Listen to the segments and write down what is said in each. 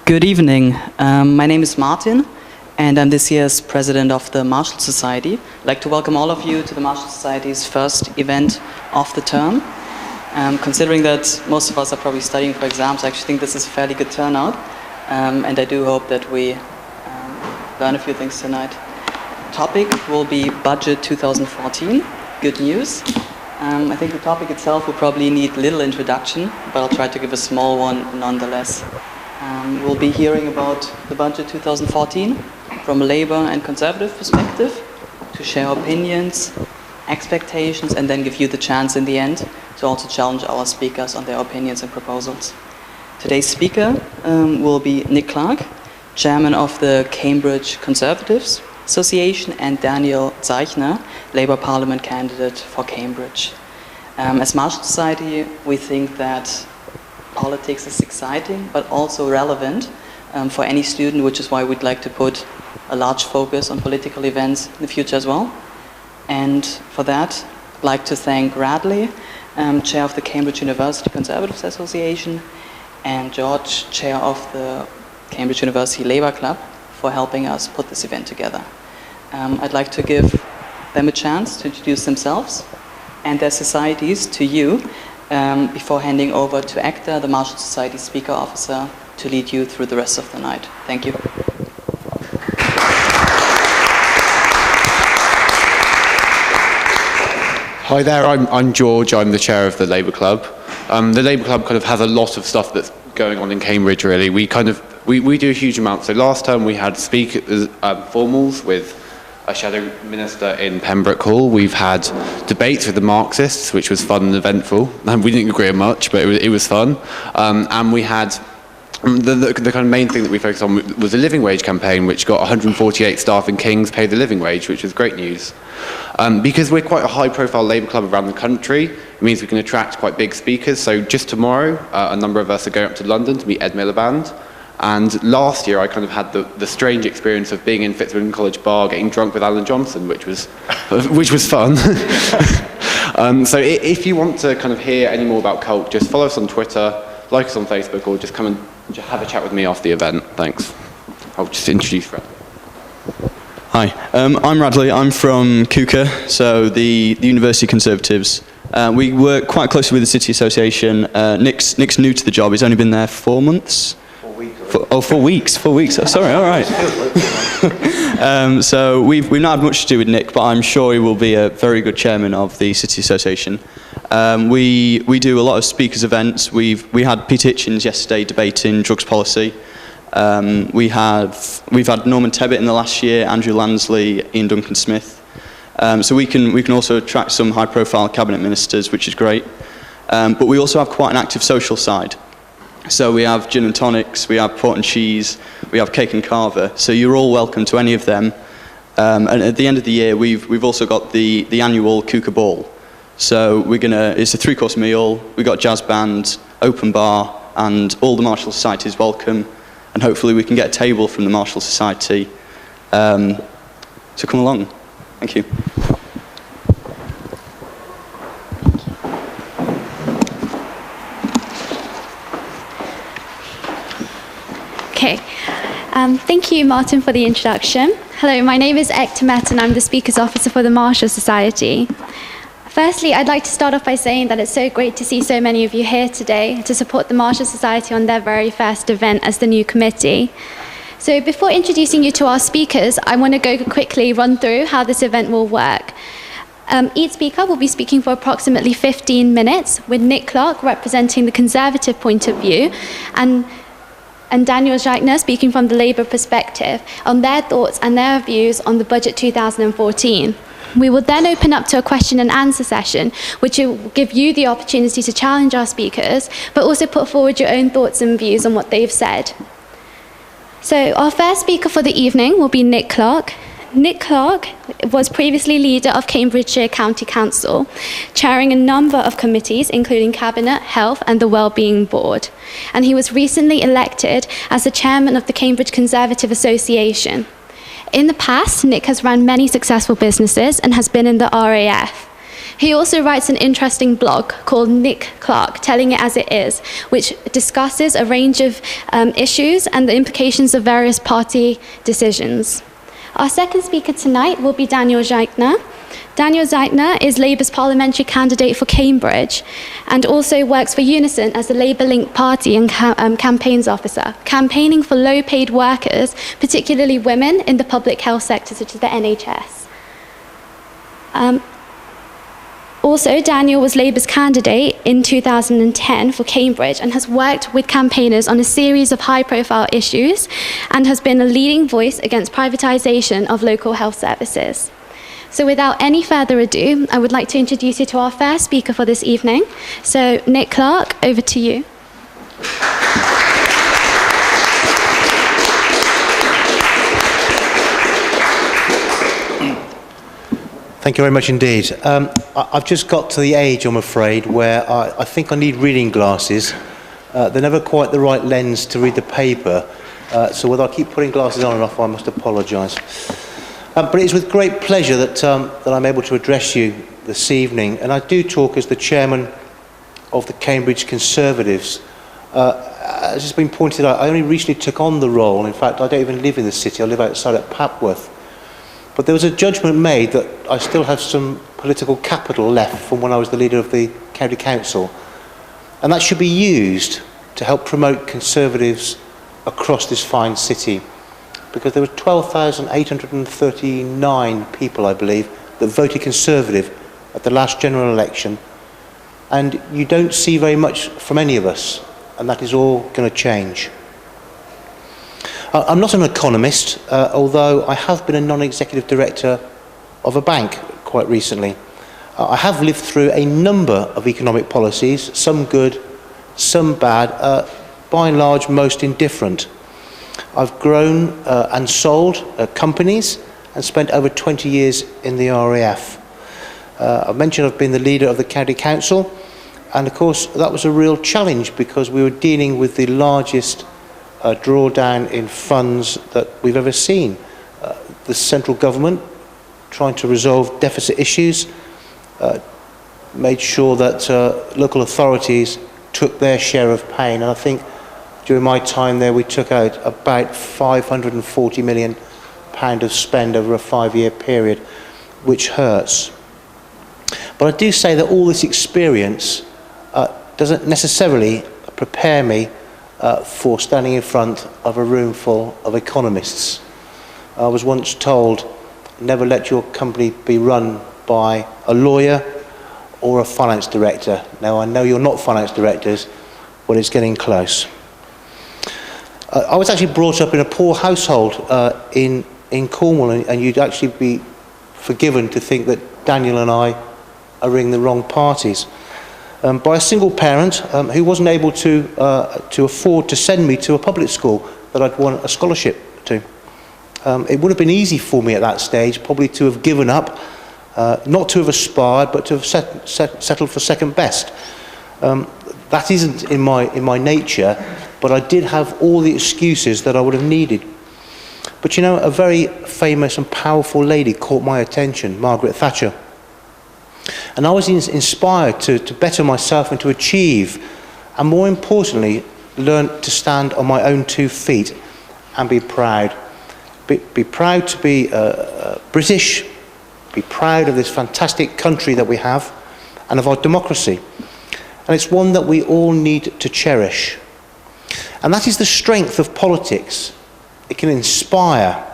Good evening. My name is Martin, and I'm this year's president of the Marshall Society. I'd like to welcome all of you to the Marshall Society's first event of the term. Considering that most of us are probably studying for exams, I actually think this is a fairly good turnout, and I do hope that we learn a few things tonight. Topic will be Budget 2014, good news. I think the topic itself will probably need little introduction, but I'll try to give a small one nonetheless. We'll be hearing about the budget 2014 from a Labour and Conservative perspective, to share opinions, expectations, and then give you the chance in the end to also challenge our speakers on their opinions and proposals. Today's speaker will be Nick Clerk, chairman of the Cambridge Conservatives Association, and Daniel Zeichner, Labour Parliament candidate for Cambridge. As Marshall Society, we think that politics is exciting, but also relevant for any student, which is why we'd like to put a large focus on political events in the future as well. And for that, I'd like to thank Radley, chair of the Cambridge University Conservatives Association, and George, chair of the Cambridge University Labour Club, for helping us put this event together. I'd like to give them a chance to introduce themselves and their societies to you before handing over to Ekta, the Marshall Society Speaker Officer, to lead you through the rest of the night. Thank you. Hi there, I'm George. I'm the chair of the Labour Club. The Labour Club kind of has a lot of stuff that's going on in Cambridge, really. We do a huge amount. So last term we had speakers, formals with a shadow minister in Pembroke Hall. We've had debates with the Marxists, which was fun and eventful. We didn't agree on much, but it was fun. And we had the kind of main thing that we focused on was the living wage campaign, which got 148 staff in King's paid the living wage, which was great news. Because we're quite a high-profile Labour Club around the country, it means we can attract quite big speakers. So just tomorrow, a number of us are going up to London to meet Ed Miliband. And last year, I kind of had the strange experience of being in Fitzwilliam College bar, getting drunk with Alan Johnson, which was fun. So if you want to kind of hear any more about Cult, just follow us on Twitter, like us on Facebook, or just come and just have a chat with me after the event. Thanks. I'll just introduce Radley. Hi, I'm Radley. I'm from KUKA, so the University Conservatives. We work quite closely with the City Association. Nick's new to the job. He's only been there 4 months. 4 weeks. Oh, sorry, all right. So we've not had much to do with Nick, but I'm sure he will be a very good chairman of the City Association. We do a lot of speakers events. We had Peter Hitchens yesterday debating drugs policy. We've had Norman Tebbit in the last year, Andrew Lansley, Ian Duncan Smith. So we can also attract some high-profile cabinet ministers, which is great. But we also have quite an active social side. So we have gin and tonics, we have port and cheese, we have cake and carver. So you're all welcome to any of them. And at the end of the year, we've also got the annual KUKA Ball. So it's a 3-course meal. We got jazz band, open bar, and all the Marshall Society is welcome. And hopefully we can get a table from the Marshall Society. So come along. Thank you. Okay. Thank you, Martin, for the introduction. Hello, my name is Ekta Met, and I'm the Speakers Officer for the Marshall Society. Firstly, I'd like to start off by saying that it's so great to see so many of you here today to support the Marshall Society on their very first event as the new committee. So before introducing you to our speakers, I want to go quickly run through how this event will work. Each speaker will be speaking for approximately 15 minutes, with Nick Clerk representing the Conservative point of view, and Daniel Zeichner speaking from the Labour perspective on their thoughts and their views on the Budget 2014. We will then open up to a question and answer session, which will give you the opportunity to challenge our speakers, but also put forward your own thoughts and views on what they've said. So our first speaker for the evening will be Nick Clerk. Nick Clerk was previously leader of Cambridgeshire County Council, chairing a number of committees, including Cabinet, Health, and the Wellbeing Board. And he was recently elected as the chairman of the Cambridge Conservative Association. In the past, Nick has run many successful businesses and has been in the RAF. He also writes an interesting blog called Nick Clark, Telling It As It Is, which discusses a range of issues and the implications of various party decisions. Our second speaker tonight will be Daniel Zeitner. Daniel Zeitner is Labour's parliamentary candidate for Cambridge and also works for Unison as the Labour Link Party and campaigns officer, campaigning for low-paid workers, particularly women in the public health sector, such as the NHS. Also, Daniel was Labour's candidate in 2010 for Cambridge and has worked with campaigners on a series of high-profile issues and has been a leading voice against privatisation of local health services. So without any further ado, I would like to introduce you to our first speaker for this evening. So Nick Clark, over to you. Thank you very much indeed. I've just got to the age, I'm afraid, where I think I need reading glasses. They're never quite the right lens to read the paper, so whether I keep putting glasses on and off, I must apologise. But it's with great pleasure that I'm able to address you this evening, and I do talk as the chairman of the Cambridge Conservatives. As has been pointed out, I only recently took on the role. In fact, I don't even live in the city. I live outside at Papworth. But there was a judgment made that I still have some political capital left from when I was the leader of the County Council, and that should be used to help promote Conservatives across this fine city. Because there were 12,839 people, I believe, that voted Conservative at the last general election. And you don't see very much from any of us, and that is all going to change. I'm not an economist, although I have been a non-executive director of a bank quite recently. I have lived through a number of economic policies, some good, some bad, by and large most indifferent. I've grown and sold companies and spent over 20 years in the RAF. I've mentioned I've been the leader of the County Council, and of course that was a real challenge because we were dealing with the largest drawdown in funds that we've ever seen. The central government trying to resolve deficit issues, made sure that local authorities took their share of pain, and I think during my time there, we took out about £540 million of spend over a 5-year period, which hurts. But I do say that all this experience doesn't necessarily prepare me for standing in front of a room full of economists. I was once told, never let your company be run by a lawyer or a finance director. Now, I know you're not finance directors, but it's getting close. I was actually brought up in a poor household in Cornwall, and you'd actually be forgiven to think that Daniel and I are in the wrong parties. By a single parent who wasn't able to afford to send me to a public school that I'd won a scholarship to. It would have been easy for me at that stage probably to have given up, not to have aspired, but to have settled for second best. That isn't in my nature, but I did have all the excuses that I would have needed. But you know, a very famous and powerful lady caught my attention, Margaret Thatcher. And I was inspired to better myself and to achieve, and more importantly, learn to stand on my own 2 feet and be proud. Be proud to be British, be proud of this fantastic country that we have, and of our democracy. And it's one that we all need to cherish. And that is the strength of politics. It can inspire,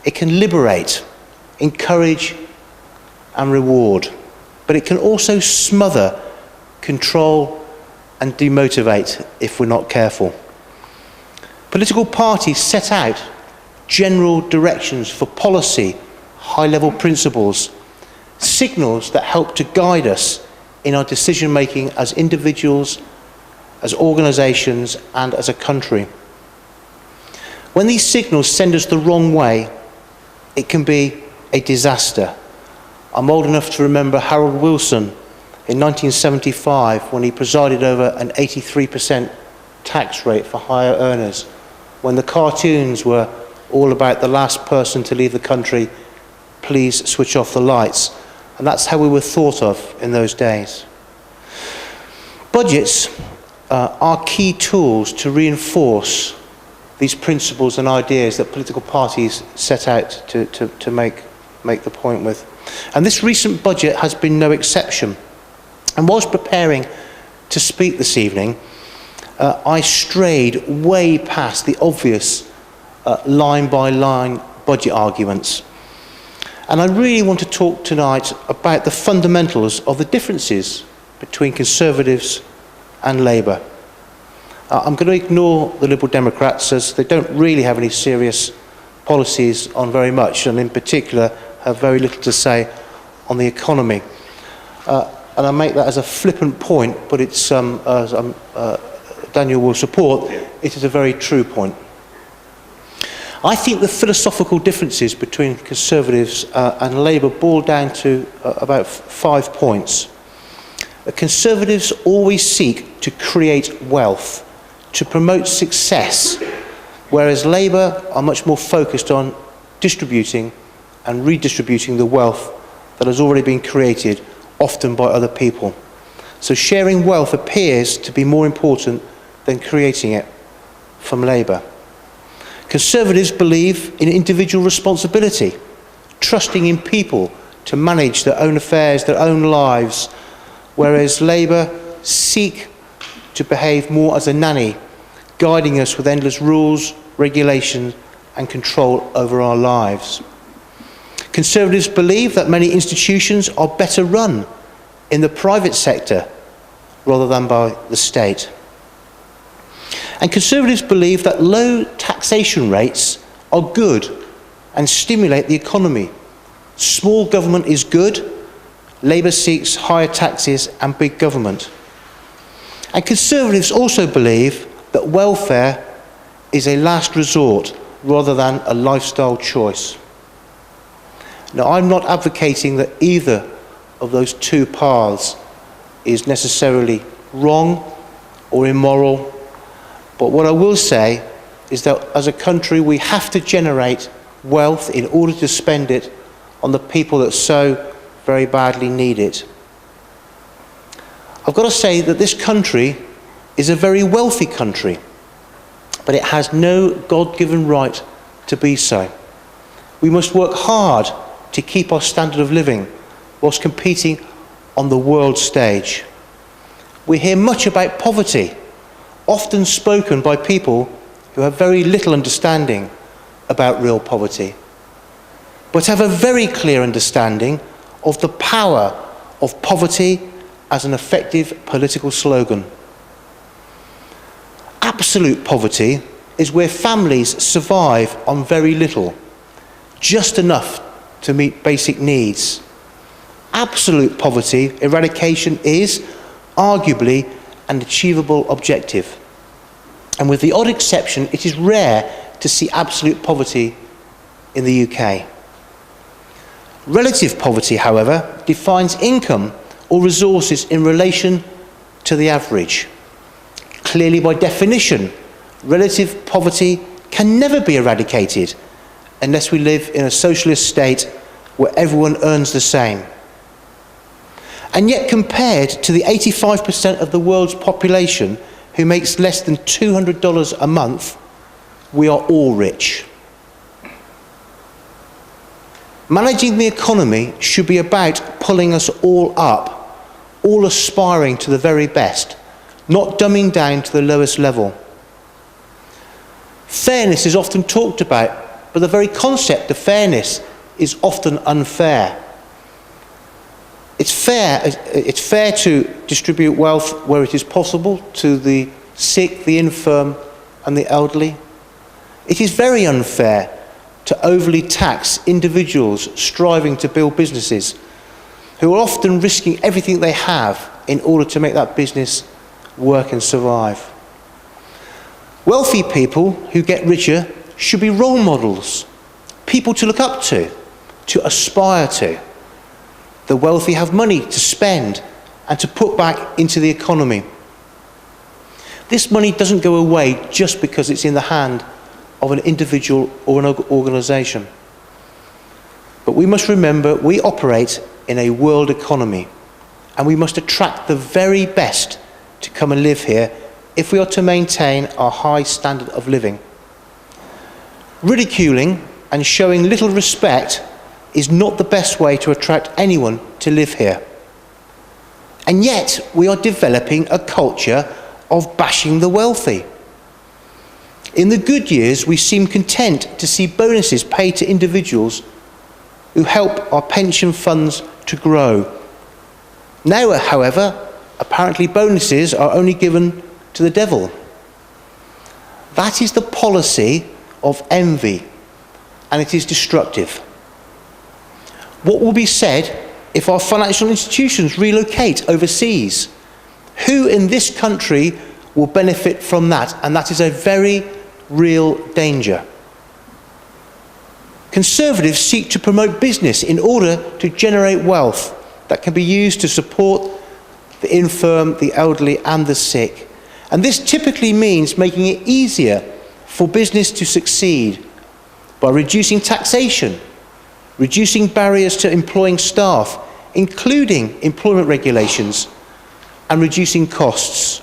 it can liberate, encourage and reward. But it can also smother, control and demotivate if we're not careful. Political parties set out general directions for policy, high-level principles, signals that help to guide us in our decision-making as individuals, as organisations and as a country. When these signals send us the wrong way, it can be a disaster. I'm old enough to remember Harold Wilson in 1975 when he presided over an 83% tax rate for higher earners, when the cartoons were all about the last person to leave the country, please switch off the lights. And that's how we were thought of in those days. Budgets are key tools to reinforce these principles and ideas that political parties set out to make the point with. And this recent budget has been no exception. And whilst preparing to speak this evening, I strayed way past the obvious line-by-line budget arguments. And I really want to talk tonight about the fundamentals of the differences between Conservatives and Labour. I'm going to ignore the Liberal Democrats, as they don't really have any serious policies on very much, and in particular have very little to say on the economy. And I make that as a flippant point, but it's, as Daniel will support, it is a very true point. I think the philosophical differences between Conservatives and Labour boil down to about 5 points. Conservatives always seek to create wealth, to promote success, whereas Labour are much more focused on distributing and redistributing the wealth that has already been created, often by other people. So sharing wealth appears to be more important than creating it from Labour. Conservatives believe in individual responsibility, trusting in people to manage their own affairs, their own lives, whereas Labour seek to behave more as a nanny, guiding us with endless rules, regulations and control over our lives. Conservatives believe that many institutions are better run in the private sector rather than by the state. And Conservatives believe that low taxation rates are good and stimulate the economy. Small government is good. Labour seeks higher taxes and big government. And Conservatives also believe that welfare is a last resort rather than a lifestyle choice. Now, I'm not advocating that either of those two paths is necessarily wrong or immoral, but what I will say is that as a country we have to generate wealth in order to spend it on the people that so very badly need it. I've got to say that this country is a very wealthy country, but it has no God-given right to be so. We must work hard to keep our standard of living whilst competing on the world stage. We hear much about poverty, often spoken by people who have very little understanding about real poverty, but have a very clear understanding of the power of poverty as an effective political slogan. Absolute poverty is where families survive on very little, just enough to meet basic needs. Absolute poverty eradication is arguably an achievable objective. And with the odd exception, it is rare to see absolute poverty in the UK. Relative poverty, however, defines income or resources in relation to the average. Clearly, by definition, relative poverty can never be eradicated unless we live in a socialist state where everyone earns the same. And yet, compared to the 85% of the world's population who makes less than $200 a month, we are all rich. Managing the economy should be about pulling us all up, all aspiring to the very best, not dumbing down to the lowest level. Fairness is often talked about, but the very concept of fairness is often unfair. It's fair to distribute wealth where it is possible to the sick, the infirm and the elderly. It is very unfair to overly tax individuals striving to build businesses who are often risking everything they have in order to make that business work and survive. Wealthy people who get richer should be role models, people to look up to aspire to. The wealthy have money to spend and to put back into the economy. This money doesn't go away just because it's in the hand of an individual or an organisation. But we must remember we operate in a world economy, and we must attract the very best to come and live here if we are to maintain our high standard of living. Ridiculing and showing little respect is not the best way to attract anyone to live here. And yet we are developing a culture of bashing the wealthy. In the good years, we seem content to see bonuses paid to individuals who help our pension funds to grow. Now, however, apparently bonuses are only given to the devil. That is the policy of envy, and it is destructive. What will be said if our financial institutions relocate overseas? Who in this country will benefit from that? And that is a very real danger. Conservatives seek to promote business in order to generate wealth that can be used to support the infirm, the elderly and the sick. And this typically means making it easier for business to succeed by reducing taxation, reducing barriers to employing staff, including employment regulations, and reducing costs.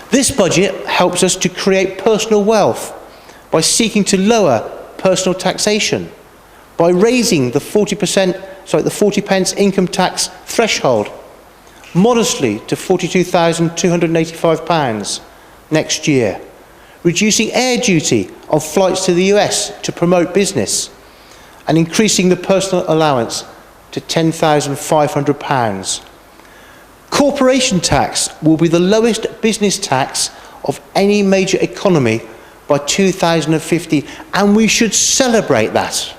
This budget helps us to create personal wealth by seeking to lower personal taxation, by raising the 40 pence income tax threshold modestly to £42,285 next year, reducing air duty on flights to the US to promote business, and increasing the personal allowance to £10,500. Corporation tax will be the lowest business tax of any major economy by 2050, and we should celebrate that.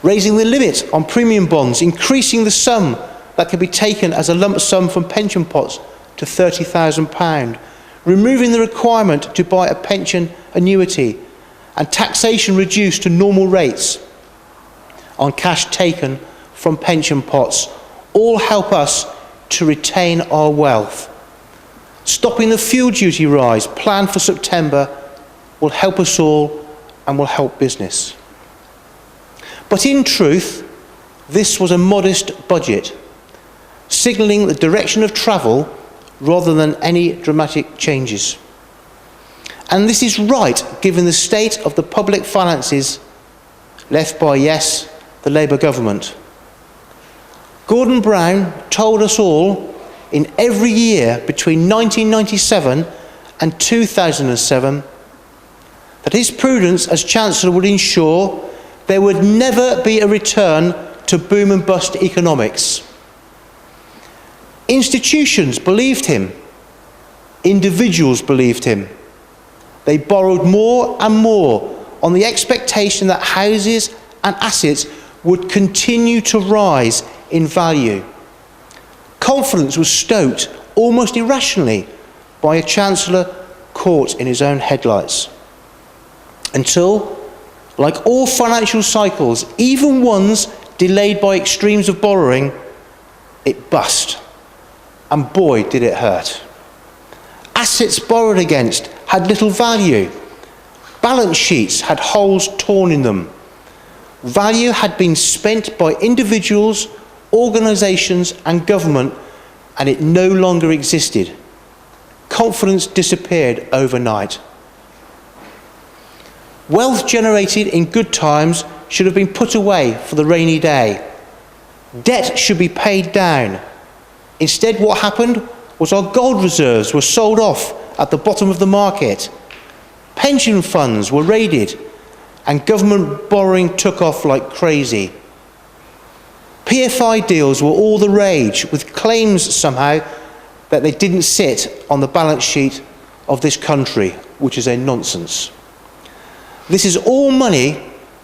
Raising the limit on premium bonds, increasing the sum that can be taken as a lump sum from pension pots to £30,000, removing the requirement to buy a pension annuity, and taxation reduced to normal rates on cash taken from pension pots, all help us to retain our wealth. Stopping the fuel duty rise planned for September will help us all and will help business. But in truth, this was a modest budget, signalling the direction of travel rather than any dramatic changes. And this is right, given the state of the public finances left by, yes, the Labour government. Gordon Brown told us all in every year between 1997 and 2007 that his prudence as Chancellor would ensure there would never be a return to boom and bust economics. Institutions believed him. Individuals believed him. They borrowed more and more on the expectation that houses and assets would continue to rise in value. Confidence was stoked almost irrationally by a Chancellor caught in his own headlights. Until, like all financial cycles, even ones delayed by extremes of borrowing, it bust. And boy, did it hurt. Assets borrowed against had little value. Balance sheets had holes torn in them. Value had been spent by individuals, organisations and government, and it no longer existed. Confidence disappeared overnight. Wealth generated in good times should have been put away for the rainy day. Debt should be paid down. Instead, what happened was our gold reserves were sold off at the bottom of the market. Pension funds were raided, and government borrowing took off like crazy. PFI deals were all the rage, with claims somehow that they didn't sit on the balance sheet of this country, which is a nonsense. This is all money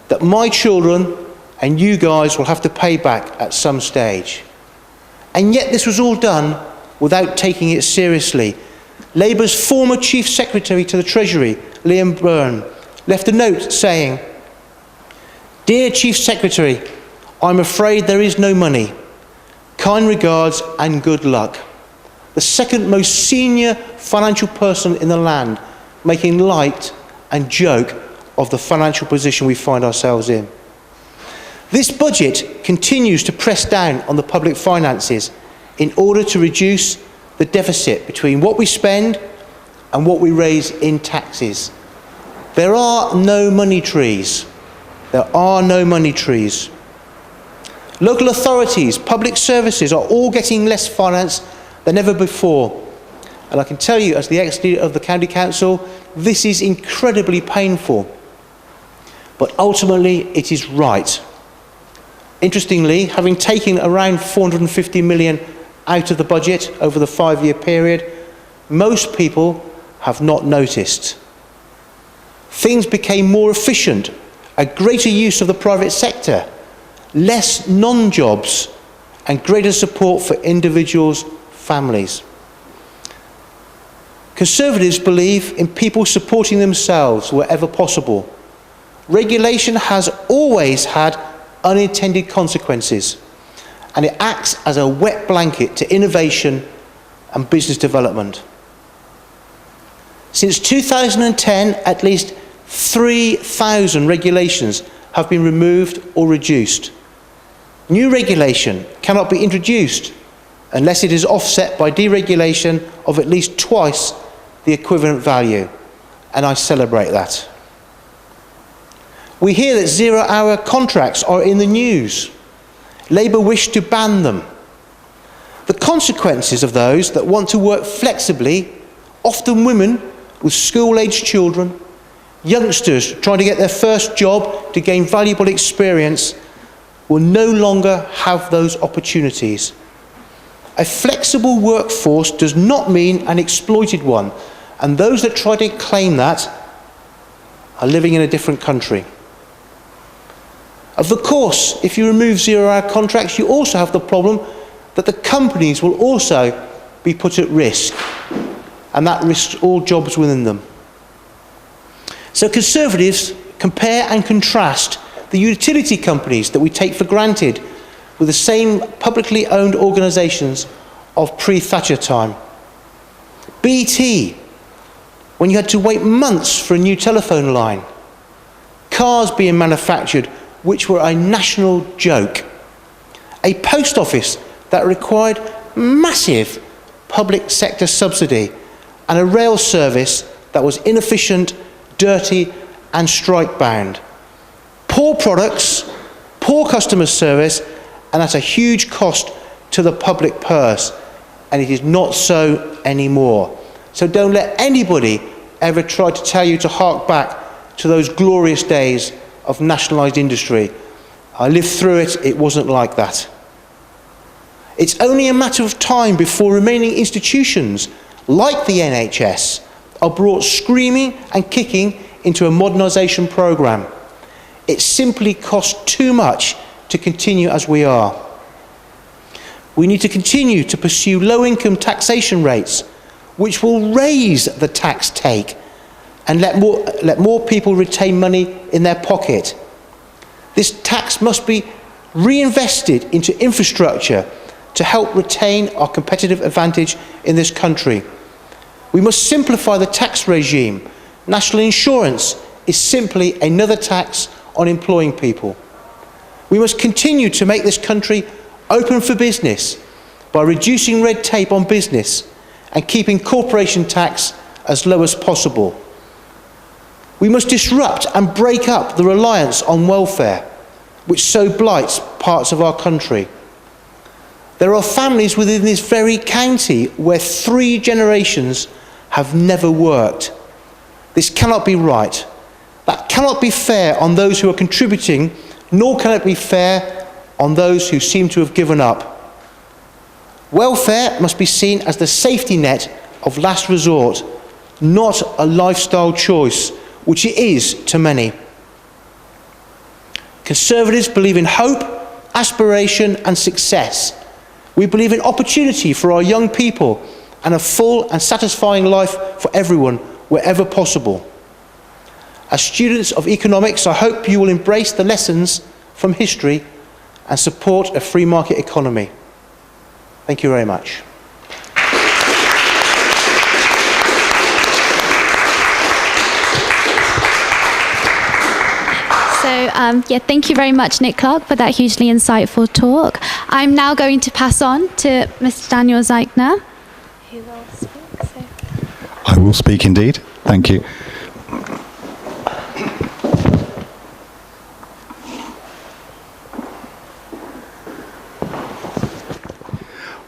that my children and you guys will have to pay back at some stage. And yet this was all done without taking it seriously. Labour's former Chief Secretary to the Treasury, Liam Byrne, left a note saying, "Dear Chief Secretary, I'm afraid there is no money. Kind regards and good luck." The second most senior financial person in the land making light and joke of the financial position we find ourselves in. This budget continues to press down on the public finances in order to reduce the deficit between what we spend and what we raise in taxes. There are no money trees. There are no money trees. Local authorities, public services are all getting less finance than ever before. And I can tell you, as the ex-leader of the County Council, this is incredibly painful. But ultimately, it is right. Interestingly, having taken around 450 million out of the budget over the 5-year period, most people have not noticed. Things became more efficient, a greater use of the private sector, less non-jobs, and greater support for individuals' families. Conservatives believe in people supporting themselves wherever possible. Regulation has always had unintended consequences, and it acts as a wet blanket to innovation and business development. Since 2010, at least 3,000 regulations have been removed or reduced. New regulation cannot be introduced unless it is offset by deregulation of at least twice the equivalent value, and I celebrate that. We hear that zero-hour contracts are in the news. Labour wish to ban them. The consequences of those that want to work flexibly, often women with school-aged children, youngsters trying to get their first job to gain valuable experience, will no longer have those opportunities. A flexible workforce does not mean an exploited one, and those that try to claim that are living in a different country. Of course, if you remove zero-hour contracts, you also have the problem that the companies will also be put at risk, and that risks all jobs within them. So Conservatives compare and contrast the utility companies that we take for granted with the same publicly owned organisations of pre-Thatcher time. BT, when you had to wait months for a new telephone line. Cars being manufactured which were a national joke. A post office that required massive public sector subsidy, and a rail service that was inefficient, dirty and strike-bound. Poor products, poor customer service, and at a huge cost to the public purse. And it is not so anymore. So don't let anybody ever try to tell you to hark back to those glorious days of nationalised industry. I lived through it, it wasn't like that. It's only a matter of time before remaining institutions, like the NHS, are brought screaming and kicking into a modernisation programme. It simply costs too much to continue as we are. We need to continue to pursue low-income taxation rates, which will raise the tax take and let more people retain money in their pocket. This tax must be reinvested into infrastructure to help retain our competitive advantage in this country. We must simplify the tax regime. National insurance is simply another tax on employing people. We must continue to make this country open for business by reducing red tape on business and keeping corporation tax as low as possible. We must disrupt and break up the reliance on welfare, which so blights parts of our country. There are families within this very county where 3 generations have never worked. This cannot be right. That cannot be fair on those who are contributing, nor can it be fair on those who seem to have given up. Welfare must be seen as the safety net of last resort, not a lifestyle choice, which it is to many. Conservatives believe in hope, aspiration and success. We believe in opportunity for our young people and a full and satisfying life for everyone, wherever possible. As students of economics, I hope you will embrace the lessons from history and support a free market economy. Thank you very much. So, thank you very much, Nick Clark, for that hugely insightful talk. I'm now going to pass on to Mr. Daniel Zeichner, who will speak. So. I will speak indeed. Thank you.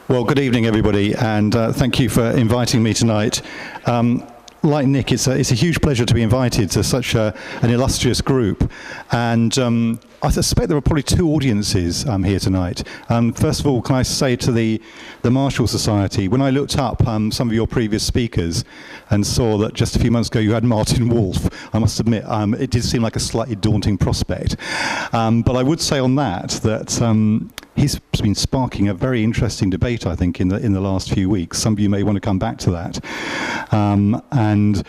Well, good evening, everybody, and thank you for inviting me tonight. Like Nick, it's a huge pleasure to be invited to such an illustrious group, and I suspect there are probably two audiences here tonight. First of all, can I say to the Marshall Society, when I looked up some of your previous speakers and saw that just a few months ago you had Martin Wolf, I must admit it did seem like a slightly daunting prospect. But I would say on that he's been sparking a very interesting debate, I think, in the last few weeks. Some of you may want to come back to that. And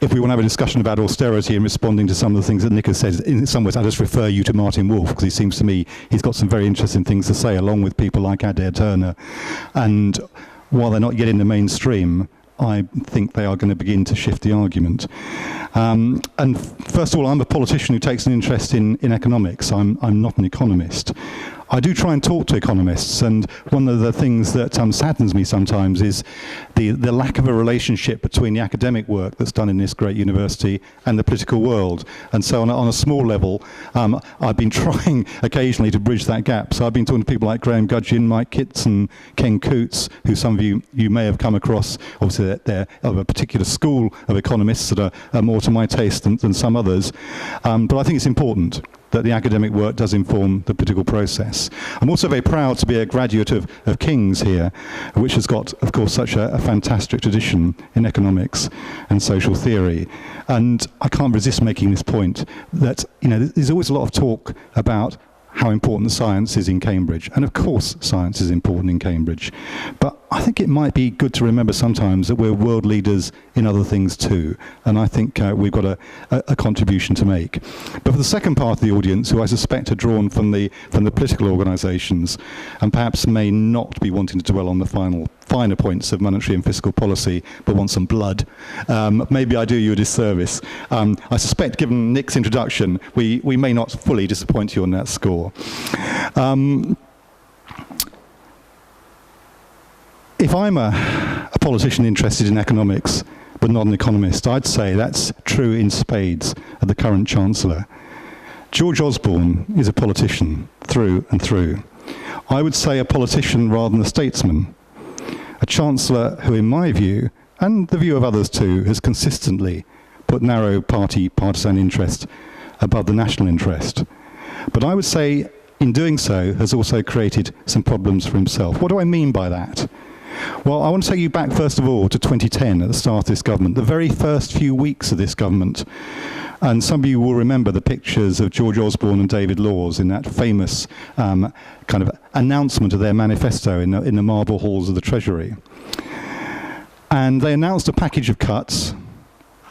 if we want to have a discussion about austerity and responding to some of the things that Nick has said, in some ways I'll just refer you to Martin Wolf, because he seems to me he's got some very interesting things to say, along with people like Adair Turner. And while they're not yet in the mainstream, I think they are going to begin to shift the argument. And first of all, I'm a politician who takes an interest in economics. I'm not an economist. I do try and talk to economists, and one of the things that saddens me sometimes is the lack of a relationship between the academic work that's done in this great university and the political world. And so on a small level, I've been trying occasionally to bridge that gap. So I've been talking to people like Graham Gudgeon, Mike Kitson, Ken Coates, who some of you may have come across. Obviously, they're of a particular school of economists that are more to my taste than some others. But I think it's important that the academic work does inform the political process. I'm also very proud to be a graduate of King's here, which has got, of course, such a fantastic tradition in economics and social theory. And I can't resist making this point that, there's always a lot of talk about how important science is in Cambridge. And of course, science is important in Cambridge. But I think it might be good to remember sometimes that we're world leaders in other things too. And I think we've got a contribution to make. But for the second part of the audience, who I suspect are drawn from the political organisations, and perhaps may not be wanting to dwell on the finer points of monetary and fiscal policy, but want some blood, maybe I do you a disservice. I suspect, given Nick's introduction, we may not fully disappoint you on that score. If I'm a politician interested in economics, but not an economist, I'd say that's true in spades of the current Chancellor. George Osborne is a politician through and through. I would say a politician rather than a statesman. A Chancellor who, in my view, and the view of others too, has consistently put narrow partisan interest above the national interest. But I would say, in doing so, has also created some problems for himself. What do I mean by that? Well, I want to take you back, first of all, to 2010, at the start of this government, the very first few weeks of this government. And some of you will remember the pictures of George Osborne and David Laws in that famous kind of announcement of their manifesto in the marble halls of the Treasury. And they announced a package of cuts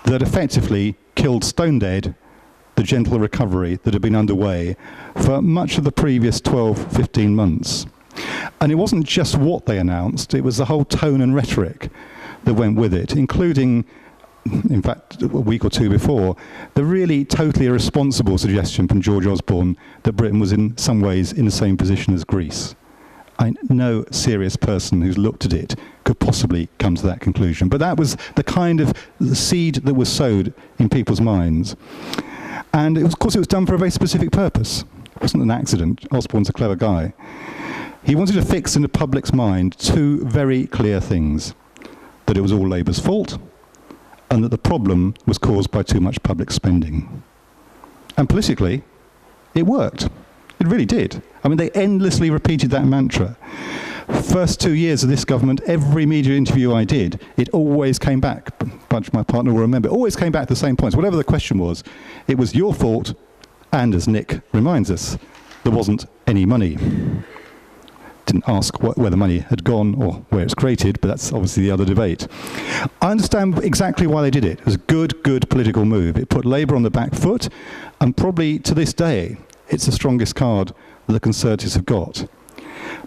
that effectively killed stone dead the gentle recovery that had been underway for much of the previous 12, 15 months. And it wasn't just what they announced, it was the whole tone and rhetoric that went with it, including, in fact, a week or two before, the really totally irresponsible suggestion from George Osborne that Britain was in some ways in the same position as Greece. No serious person who's looked at it could possibly come to that conclusion. But that was the kind of the seed that was sowed in people's minds. And of course it was done for a very specific purpose. It wasn't an accident. Osborne's a clever guy. He wanted to fix in the public's mind two very clear things: that it was all Labour's fault, and that the problem was caused by too much public spending. And politically, it worked. It really did. I mean, they endlessly repeated that mantra. First 2 years of this government, every media interview I did, it always came back. Bunch my partner will remember. It always came back to the same points. Whatever the question was, it was your fault, and as Nick reminds us, there wasn't any money. Didn't ask where the money had gone or where it's created, but that's obviously the other debate. I understand exactly why they did it. It was a good political move. It put Labour on the back foot, and probably to this day, it's the strongest card that the Conservatives have got.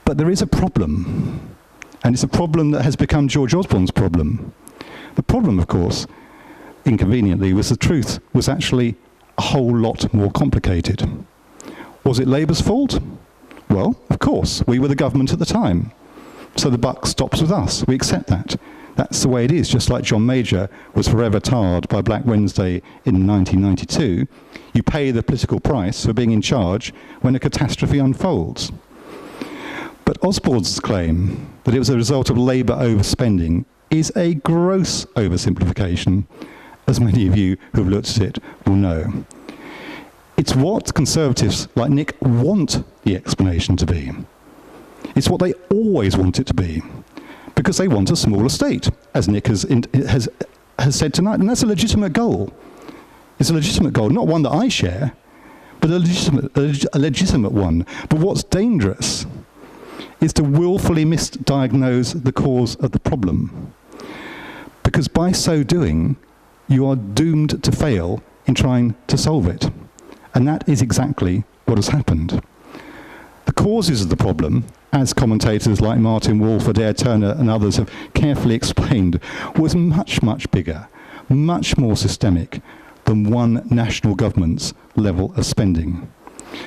But there is a problem, and it's a problem that has become George Osborne's problem. The problem, of course, inconveniently, was the truth was actually a whole lot more complicated. Was it Labour's fault? Well, of course, we were the government at the time. So the buck stops with us. We accept that. That's the way it is, just like John Major was forever tarred by Black Wednesday in 1992. You pay the political price for being in charge when a catastrophe unfolds. But Osborne's claim that it was a result of Labour overspending is a gross oversimplification, as many of you who've looked at it will know. It's what Conservatives like Nick want the explanation to be. It's what they always want it to be, because they want a smaller state, as Nick has said tonight, and that's a legitimate goal. It's a legitimate goal, not one that I share, but a legitimate one. But what's dangerous is to willfully misdiagnose the cause of the problem, because by so doing, you are doomed to fail in trying to solve it. And that is exactly what has happened. The causes of the problem, as commentators like Martin Wolf, Adair Turner and others have carefully explained, was much, much bigger, much more systemic than one national government's level of spending.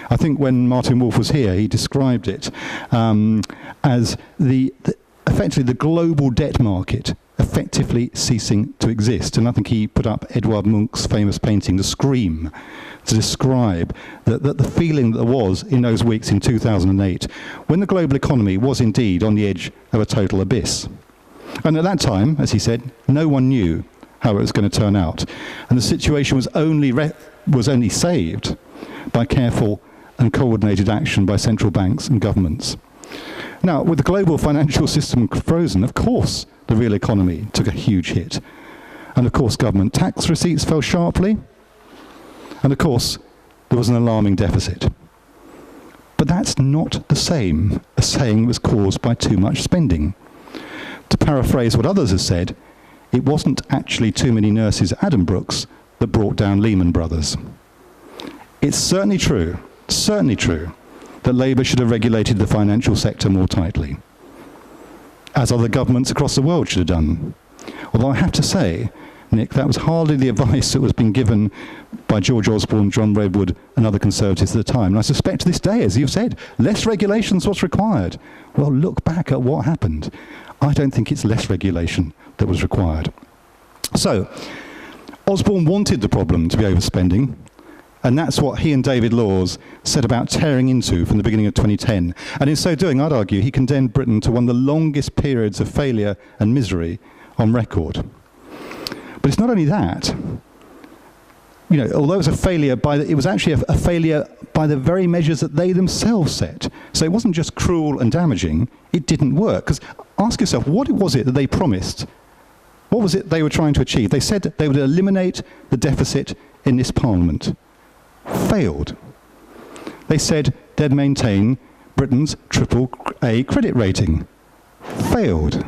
I think when Martin Wolf was here, he described it as effectively the global debt market effectively ceasing to exist. And I think he put up Edvard Munch's famous painting, The Scream, to describe the feeling that there was in those weeks in 2008, when the global economy was indeed on the edge of a total abyss. And at that time, as he said, no one knew how it was going to turn out. And the situation was only saved by careful and coordinated action by central banks and governments. Now, with the global financial system frozen, of course, the real economy took a huge hit. And of course, government tax receipts fell sharply. And of course, there was an alarming deficit. But that's not the same as saying it was caused by too much spending. To paraphrase what others have said, it wasn't actually too many nurses at Addenbrooke's that brought down Lehman Brothers. It's certainly true, that Labour should have regulated the financial sector more tightly, as other governments across the world should have done. Although I have to say, Nick, that was hardly the advice that was being given by George Osborne, John Redwood and other Conservatives at the time. And I suspect to this day, as you've said, less regulation is what's required. Well, look back at what happened. I don't think it's less regulation that was required. So, Osborne wanted the problem to be overspending, and that's what he and David Laws set about tearing into from the beginning of 2010. And in so doing, I'd argue, he condemned Britain to one of the longest periods of failure and misery on record. But it's not only that. You know, although it was a failure it was actually a failure by the very measures that they themselves set. So it wasn't just cruel and damaging, it didn't work. Because ask yourself, what was it that they promised? What was it they were trying to achieve? They said they would eliminate the deficit in this parliament. Failed. They said they'd maintain Britain's AAA credit rating. Failed.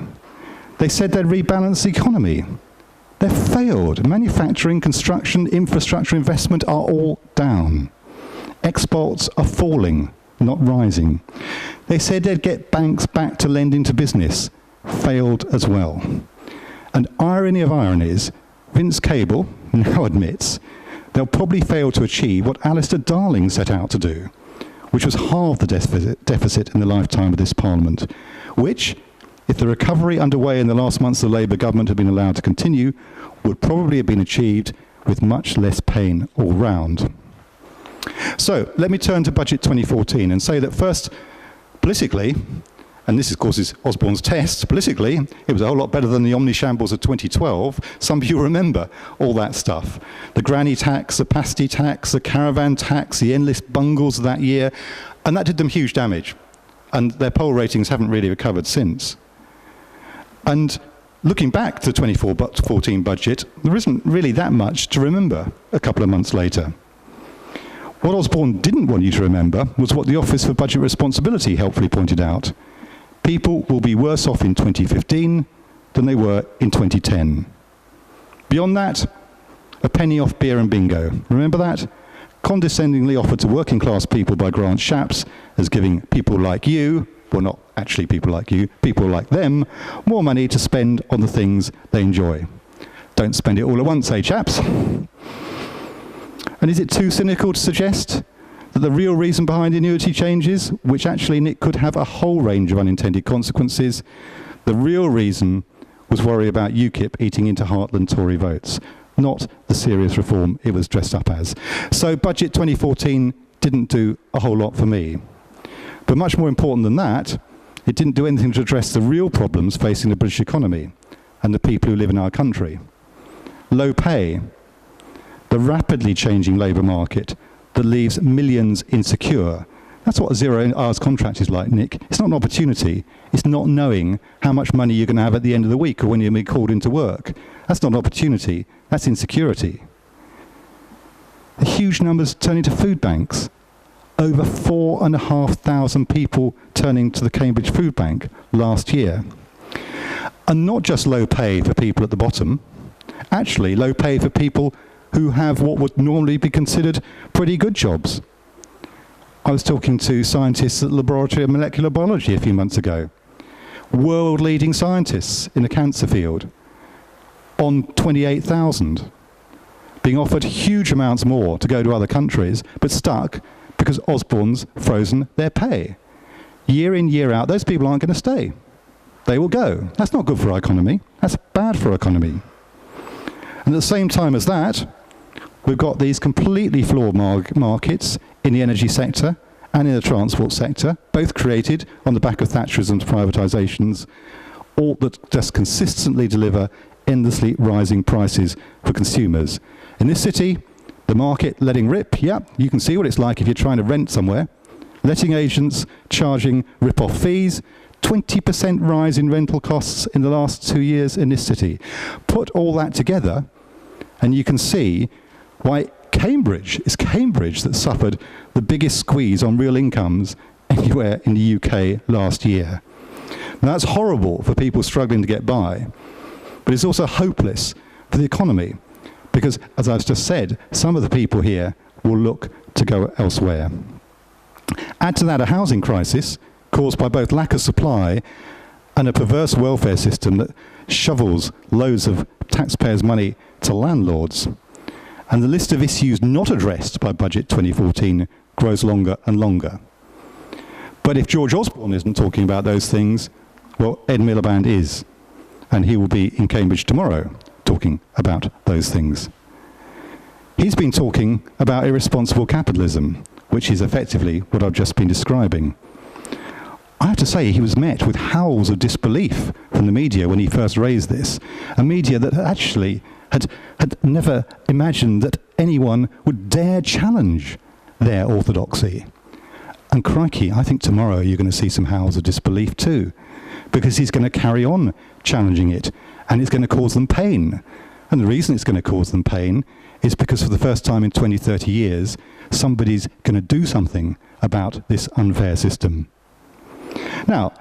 They said they'd rebalance the economy. They failed. Manufacturing, construction, infrastructure investment are all down. Exports are falling, not rising. They said they'd get banks back to lending to business. Failed as well. And irony of ironies, Vince Cable now admits they'll probably fail to achieve what Alistair Darling set out to do, which was halve the deficit in the lifetime of this Parliament, which, if the recovery underway in the last months of the Labour government had been allowed to continue, would probably have been achieved with much less pain all round. So, let me turn to Budget 2014 and say that first, politically, and this of course is Osborne's test, politically, it was a whole lot better than the omnishambles of 2012. Some of you remember all that stuff. The granny tax, the pasty tax, the caravan tax, the endless bungles of that year, and that did them huge damage. And their poll ratings haven't really recovered since. And looking back to the 2014 budget, there isn't really that much to remember a couple of months later. What Osborne didn't want you to remember was what the Office for Budget Responsibility helpfully pointed out. People will be worse off in 2015 than they were in 2010. Beyond that, a penny off beer and bingo. Remember that? Condescendingly offered to working class people by Grant Shapps as giving people like you, well, not actually people like you, people like them, more money to spend on the things they enjoy. Don't spend it all at once, eh, chaps? And is it too cynical to suggest that the real reason behind the annuity changes, which actually, Nick, could have a whole range of unintended consequences, the real reason was worry about UKIP eating into Heartland Tory votes, not the serious reform it was dressed up as. So Budget 2014 didn't do a whole lot for me. But much more important than that, it didn't do anything to address the real problems facing the British economy and the people who live in our country. Low pay, the rapidly changing labour market that leaves millions insecure. That's what a 0 hours contract is like, Nick. It's not an opportunity. It's not knowing how much money you're going to have at the end of the week or when you're being called into work. That's not an opportunity. That's insecurity. The huge numbers turning to food banks. Over 4,500 people turning to the Cambridge Food Bank last year. And not just low pay for people at the bottom, actually low pay for people who have what would normally be considered pretty good jobs. I was talking to scientists at the Laboratory of Molecular Biology a few months ago. World-leading scientists in the cancer field on 28,000, being offered huge amounts more to go to other countries, but stuck because Osborne's frozen their pay. Year in, year out, those people aren't going to stay. They will go. That's not good for our economy. That's bad for our economy. And at the same time as that, we've got these completely flawed markets in the energy sector and in the transport sector, both created on the back of Thatcherism's privatisations, all that just consistently deliver endlessly rising prices for consumers. In this city, the market letting rip, yeah, you can see what it's like if you're trying to rent somewhere. Letting agents charging rip-off fees, 20% rise in rental costs in the last 2 years in this city. Put all that together, and you can see why it's Cambridge that suffered the biggest squeeze on real incomes anywhere in the UK last year. Now, that's horrible for people struggling to get by, but it's also hopeless for the economy, because, as I've just said, some of the people here will look to go elsewhere. Add to that a housing crisis caused by both lack of supply and a perverse welfare system that shovels loads of taxpayers' money to landlords. And the list of issues not addressed by Budget 2014 grows longer and longer. But if George Osborne isn't talking about those things, well, Ed Miliband is. And he will be in Cambridge tomorrow talking about those things. He's been talking about irresponsible capitalism, which is effectively what I've just been describing. I have to say, he was met with howls of disbelief from the media when he first raised this, a media that actually had never imagined that anyone would dare challenge their orthodoxy. And crikey, I think tomorrow you're going to see some howls of disbelief too, because he's going to carry on challenging it, and it's going to cause them pain. And the reason it's going to cause them pain is because for the first time in 20, 30 years, somebody's going to do something about this unfair system. Now,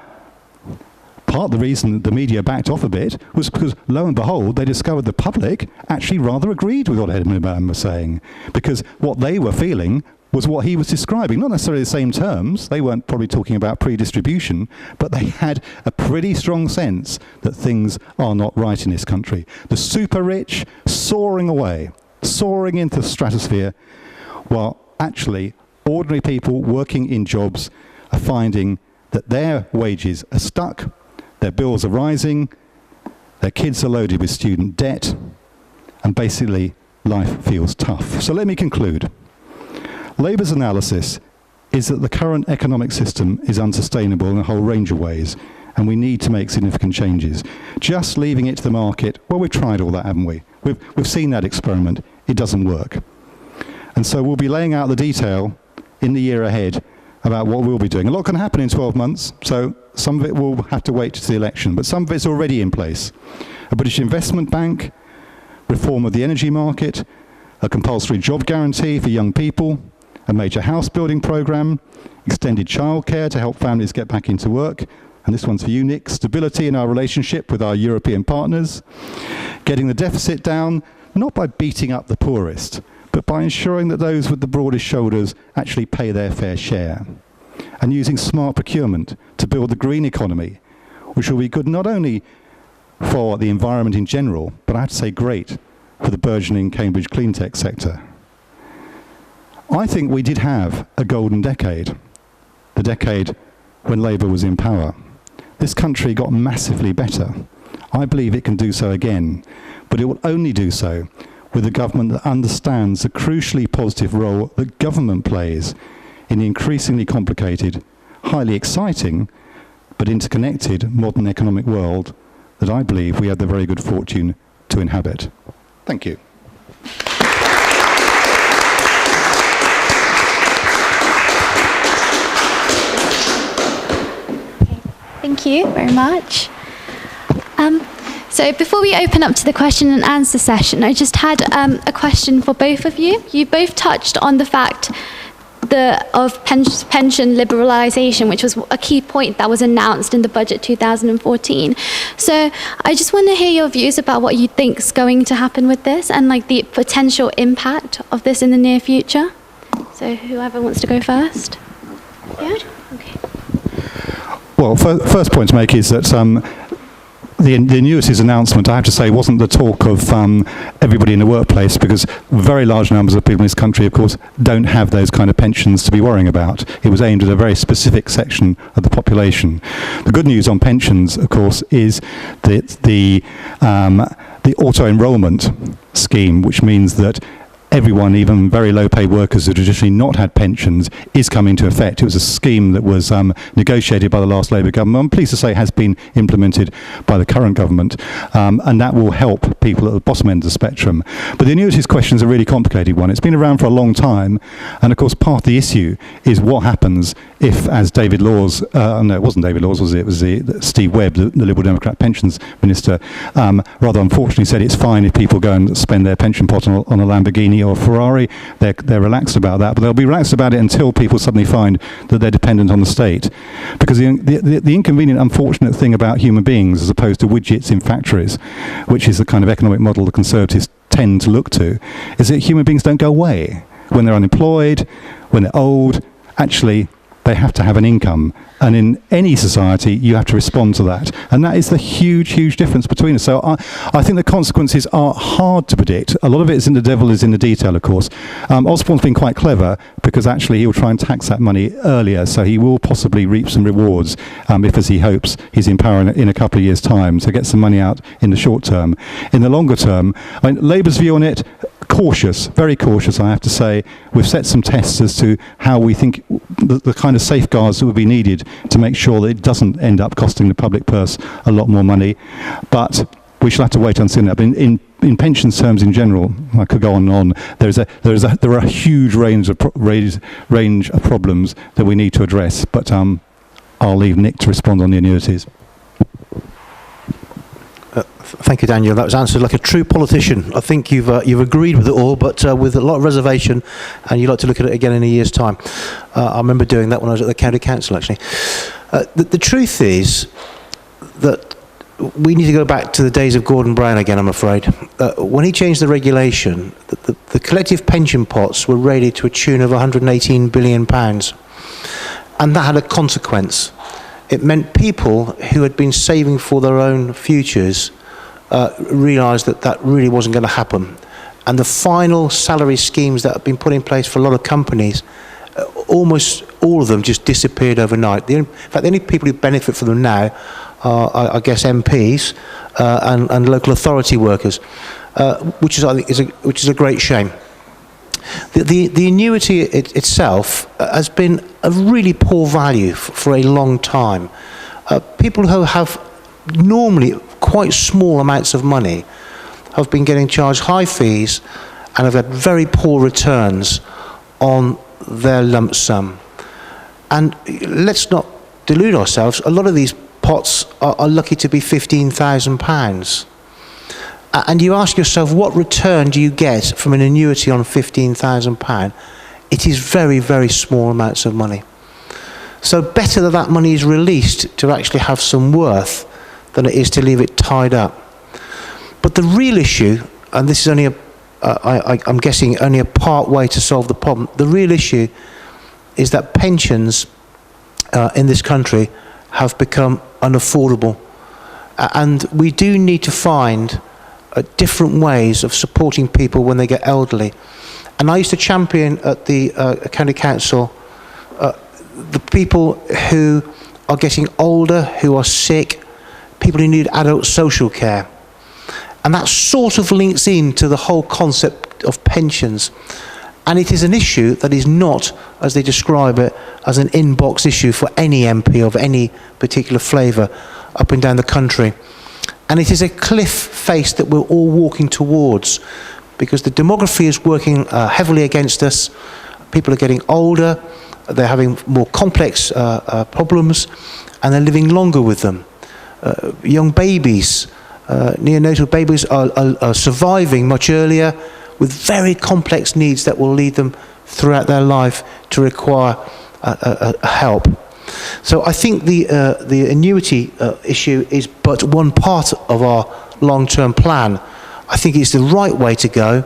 part of the reason the media backed off a bit was because, lo and behold, they discovered the public actually rather agreed with what Ed Miliband was saying, because what they were feeling was what he was describing. Not necessarily the same terms. They weren't probably talking about pre-distribution, but they had a pretty strong sense that things are not right in this country. The super rich soaring away, soaring into the stratosphere, while actually ordinary people working in jobs are finding that their wages are stuck, their bills are rising, their kids are loaded with student debt, and basically life feels tough. So let me conclude. Labour's analysis is that the current economic system is unsustainable in a whole range of ways, and we need to make significant changes. Just leaving it to the market, well, we've tried all that, haven't we? We've seen that experiment. It doesn't work. And so we'll be laying out the detail in the year ahead about what we'll be doing. A lot can happen in 12 months, so some of it will have to wait to the election, but some of it's already in place. A British investment bank, reform of the energy market, a compulsory job guarantee for young people, a major house building programme, extended childcare to help families get back into work, and this one's for you, Nick, stability in our relationship with our European partners, getting the deficit down, not by beating up the poorest, but by ensuring that those with the broadest shoulders actually pay their fair share, and using smart procurement to build the green economy, which will be good not only for the environment in general, but I have to say great for the burgeoning Cambridge cleantech sector. I think we did have a golden decade, the decade when Labour was in power. This country got massively better. I believe it can do so again, but it will only do so with a government that understands the crucially positive role that government plays in the increasingly complicated, highly exciting, but interconnected modern economic world that I believe we have the very good fortune to inhabit. Thank you. Thank you very much. So before we open up to the question and answer session, I just had a question for both of you. You both touched on the fact of pension liberalisation, which was a key point that was announced in the budget 2014. So I just want to hear your views about what you think is going to happen with this and like the potential impact of this in the near future. So whoever wants to go first. Yeah? Okay. Well, first point to make is that the annuities announcement, I have to say, wasn't the talk of everybody in the workplace, because very large numbers of people in this country, of course, don't have those kind of pensions to be worrying about. It was aimed at a very specific section of the population. The good news on pensions, of course, is that the auto-enrolment scheme, which means that everyone, even very low-paid workers who traditionally not had pensions, is coming into effect. It was a scheme that was negotiated by the last Labour government. I'm pleased to say has been implemented by the current government, and that will help people at the bottom end of the spectrum. But the annuities question is a really complicated one. It's been around for a long time, and of course part of the issue is what happens if, as David Laws, no, it wasn't David Laws, was it? It was Steve Webb, the Liberal Democrat pensions minister, rather unfortunately said it's fine if people go and spend their pension pot on a Lamborghini or a Ferrari. They're relaxed about that, but they'll be relaxed about it until people suddenly find that they're dependent on the state. Because the inconvenient, unfortunate thing about human beings as opposed to widgets in factories, which is the kind of economic model the Conservatives tend to look to, is that human beings don't go away. When they're unemployed, when they're old, actually they have to have an income. And in any society, you have to respond to that. And that is the huge, huge difference between us. So I think the consequences are hard to predict. A lot of it is in the devil is in the detail, of course. Osborne's been quite clever because actually he'll try and tax that money earlier. So he will possibly reap some rewards if, as he hopes, he's in power in a couple of years' time to get some money out in the short term. In the longer term, I mean, Labour's view on it, cautious, very cautious, I have to say. We've set some tests as to how we think the kind of safeguards that would be needed to make sure that it doesn't end up costing the public purse a lot more money. But we shall have to wait and see that. But in pensions terms in general, I could go on and on. There are a huge range of problems that we need to address. But I'll leave Nick to respond on the annuities. Thank you, Daniel. That was answered like a true politician. I think you've agreed with it all, but with a lot of reservation, and you'd like to look at it again in a year's time. I remember doing that when I was at the county council, actually. The truth is that we need to go back to the days of Gordon Brown again, I'm afraid. When he changed the regulation, the collective pension pots were rated to a tune of £118 billion. And that had a consequence. It meant people who had been saving for their own futures realised that that really wasn't going to happen. And the final salary schemes that have been put in place for a lot of companies, almost all of them just disappeared overnight. In fact, the only people who benefit from them now are, I guess, MPs and local authority workers, which is, I think, which is a great shame. The annuity itself has been a really poor value for a long time. People who have normally quite small amounts of money have been getting charged high fees and have had very poor returns on their lump sum. And let's not delude ourselves, a lot of these pots are lucky to be £15,000. And you ask yourself, what return do you get from an annuity on £15,000? It is very, very small amounts of money. So better that that money is released to actually have some worth than it is to leave it tied up. But the real issue, and this is only I'm guessing only a part way to solve the problem, the real issue is that pensions in this country have become unaffordable. And we do need to find different ways of supporting people when they get elderly. And I used to champion at the county council the people who are getting older, who are sick, people who need adult social care. And that sort of links into the whole concept of pensions. And it is an issue that is not, as they describe it, as an inbox issue for any MP of any particular flavour up and down the country. And it is a cliff face that we're all walking towards, because the demography is working heavily against us. People are getting older, they're having more complex problems, and they're living longer with them. Young babies, neonatal babies are surviving much earlier with very complex needs that will lead them throughout their life to require help. So I think the annuity issue is but one part of our long-term plan. I think it's the right way to go.